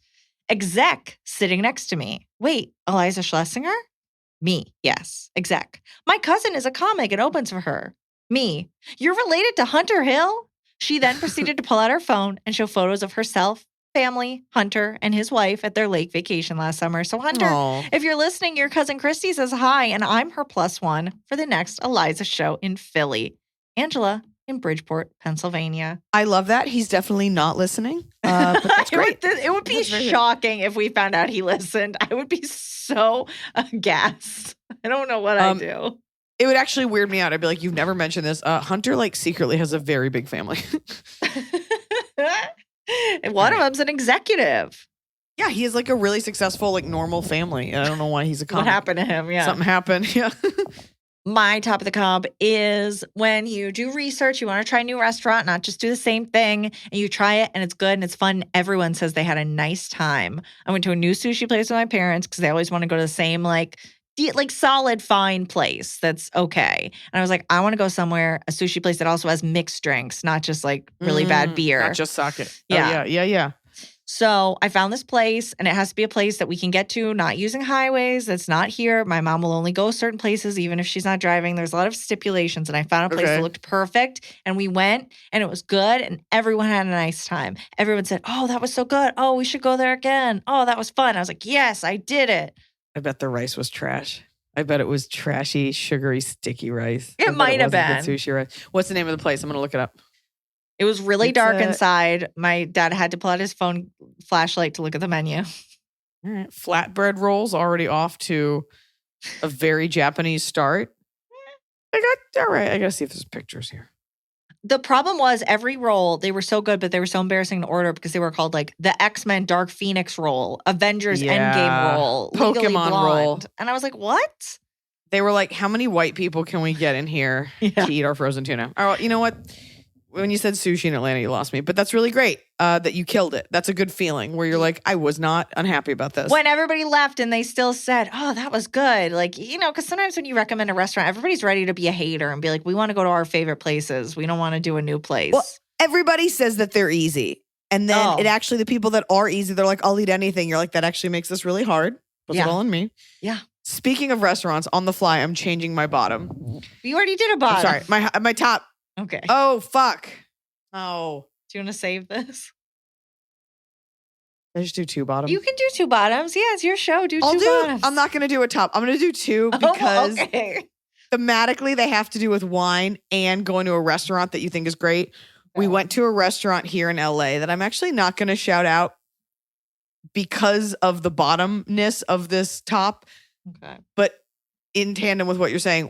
Exec sitting next to me. Wait, Iliza Schlesinger? Me, yes, exec. My cousin is a comic and opens for her. Me. You're related to Hunter Hill? She then proceeded to pull out her phone and show photos of herself, family, Hunter, and his wife at their lake vacation last summer. So Hunter, if you're listening, your cousin Christy says hi, and I'm her +1 for the next Iliza show in Philly. Angela in Bridgeport, Pennsylvania. I love that. He's definitely not listening. But that's great. It would be shocking if we found out he listened. I would be so aghast. I don't know what I'd do. It would actually weird me out. I'd be like, you've never mentioned this. Hunter, like, secretly has a very big family. And one of them's an executive. Yeah, he is like a really successful, like normal family. I don't know why he's a comic. What happened to him? Yeah. Something happened. Yeah. My top of the comp is when you do research, you want to try a new restaurant, not just do the same thing, and you try it and it's good and it's fun. Everyone says they had a nice time. I went to a new sushi place with my parents because they always want to go to the same like solid fine place that's okay. And I was like, I want to go somewhere, a sushi place that also has mixed drinks, not just like really bad beer. Not just sake. Yeah. Oh, yeah. So I found this place, and it has to be a place that we can get to, not using highways. That's not here. My mom will only go certain places, even if she's not driving. There's a lot of stipulations, and I found a place that looked perfect. And we went, and it was good, and everyone had a nice time. Everyone said, "Oh, that was so good. Oh, we should go there again. Oh, that was fun." I was like, "Yes, I did it." I bet the rice was trash. I bet it was trashy, sugary, sticky rice. It might have been. Good sushi rice. What's the name of the place? I'm going to look it up. It was really dark inside. My dad had to pull out his phone flashlight to look at the menu. All right. Flatbread rolls already off to a very Japanese start. All right. I got to see if there's pictures here. The problem was every roll, they were so good, but they were so embarrassing to order because they were called like the X-Men Dark Phoenix roll, Avengers Endgame roll, Legally Pokemon Blonde. roll. And I was like, what? They were like, how many white people can we get in here to eat our frozen tuna? All right, you know what? When you said sushi in Atlanta, you lost me. But that's really great that you killed it. That's a good feeling where you're like, I was not unhappy about this. When everybody left and they still said, oh, that was good. Like, you know, because sometimes when you recommend a restaurant, everybody's ready to be a hater and be like, we want to go to our favorite places. We don't want to do a new place. Well, everybody says that they're easy. And then it actually, the people that are easy, they're like, I'll eat anything. You're like, that actually makes this really hard. Puts it all on me. Yeah. Speaking of restaurants, on the fly, I'm changing my bottom. You already did a bottom. I'm sorry, my top. Okay. Oh, fuck. Oh. Do you want to save this? I just do two bottoms. You can do two bottoms. Yeah, it's your show. Do two bottoms. I'm not going to do a top. I'm going to do two because thematically they have to do with wine and going to a restaurant that you think is great. We went to a restaurant here in LA that I'm actually not going to shout out because of the bottomness of this top. Okay. But in tandem with what you're saying,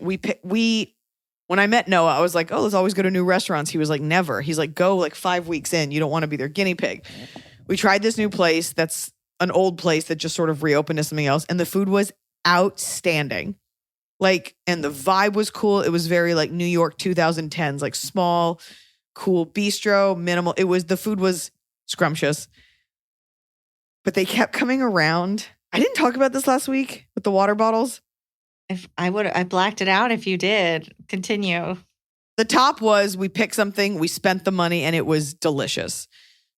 when I met Noah, I was like, oh, let's always go to new restaurants. He was like, never. He's like, go like 5 weeks in. You don't want to be their guinea pig. We tried this new place that's an old place that just sort of reopened to something else. And the food was outstanding. Like, and the vibe was cool. It was very like New York 2010s, like small, cool bistro, minimal. The food was scrumptious. But they kept coming around. I didn't talk about this last week with the water bottles. If I blacked it out if you did. Continue. The top was we picked something, we spent the money, and it was delicious.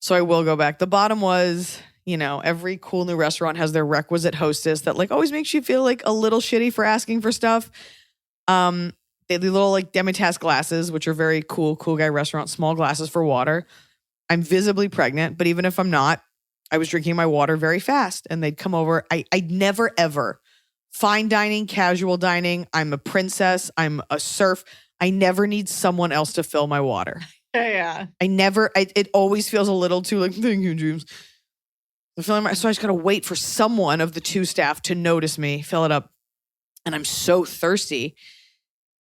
So I will go back. The bottom was, you know, every cool new restaurant has their requisite hostess that like always makes you feel like a little shitty for asking for stuff. They have the little like demitasse glasses, which are very cool guy restaurant, small glasses for water. I'm visibly pregnant, but even if I'm not, I was drinking my water very fast and they'd come over. I'd never ever fine dining, casual dining. I'm a princess. I'm a serf. I never need someone else to fill my water. Yeah. It always feels a little too like, thank you, James. So I just got to wait for someone of the two staff to notice me, fill it up. And I'm so thirsty.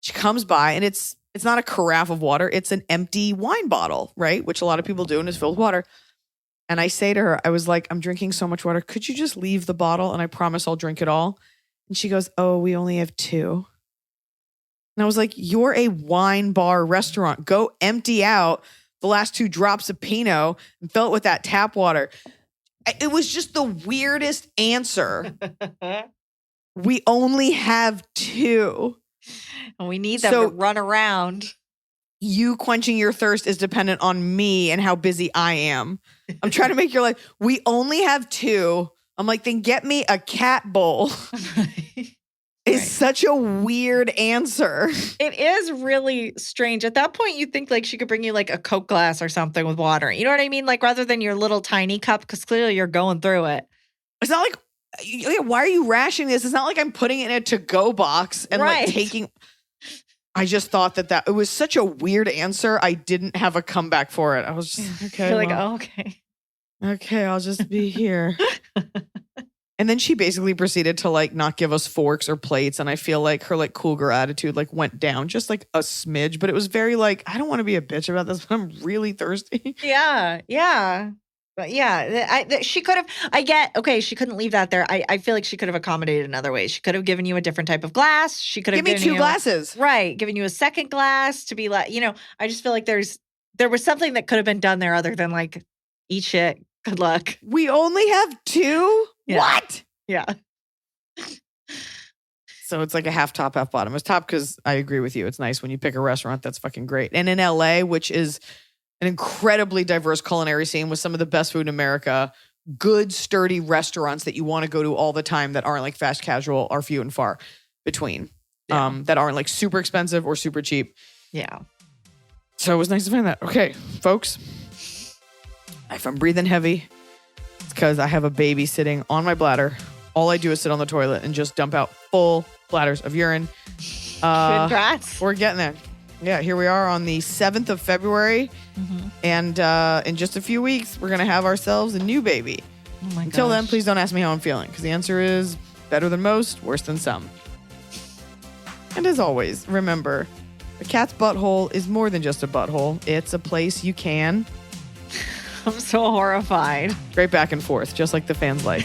She comes by and it's not a carafe of water. It's an empty wine bottle, right? Which a lot of people do and is filled with water. And I say to her, I was like, I'm drinking so much water. Could you just leave the bottle? And I promise I'll drink it all. And she goes, oh, we only have two. And I was like, you're a wine bar restaurant. Go empty out the last 2 drops of Pinot and fill it with that tap water. It was just the weirdest answer. We only have 2. And we need them to run around. You quenching your thirst is dependent on me and how busy I am. I'm trying to make your life. We only have 2. I'm like, then get me a cat bowl. It's such a weird answer. It is really strange. At that point, you think like she could bring you like a Coke glass or something with water. You know what I mean? Like rather than your little tiny cup, because clearly you're going through it. It's not like, why are you rationing this? It's not like I'm putting it in a to-go box and like taking. I just thought that it was such a weird answer. I didn't have a comeback for it. I was just okay. You're like, oh, okay. Okay, I'll just be here. And then she basically proceeded to like not give us forks or plates. And I feel like her like cool girl attitude like went down just like a smidge. But it was very like, I don't want to be a bitch about this, but I'm really thirsty. Yeah. Yeah. But yeah, she could have. I get okay. She couldn't leave that there. I feel like she could have accommodated in other ways. She could have given you a different type of glass. She could have Give me given 2 you, glasses. right? Given you a second glass to be like, I just feel like there was something that could have been done there other than like, eat shit. Good luck. We only have 2? Yeah. What? Yeah. So it's like a half top, half bottom. It's top because I agree with you. It's nice when you pick a restaurant that's fucking great. And in LA, which is an incredibly diverse culinary scene with some of the best food in America, good, sturdy restaurants that you want to go to all the time that aren't like fast casual are few and far between. Yeah. That aren't like super expensive or super cheap. Yeah. So it was nice to find that. Okay, folks. If I'm breathing heavy, it's because I have a baby sitting on my bladder. All I do is sit on the toilet and just dump out full bladders of urine. Congrats. We're getting there. Yeah, here we are on the 7th of February. Mm-hmm. And in just a few weeks, we're going to have ourselves a new baby. Oh my Until then, gosh. please don't ask me how I'm feeling, because the answer is better than most, worse than some. And as always, remember, a cat's butthole is more than just a butthole. It's a place you can. I'm so horrified. Great back and forth, just like the fans like.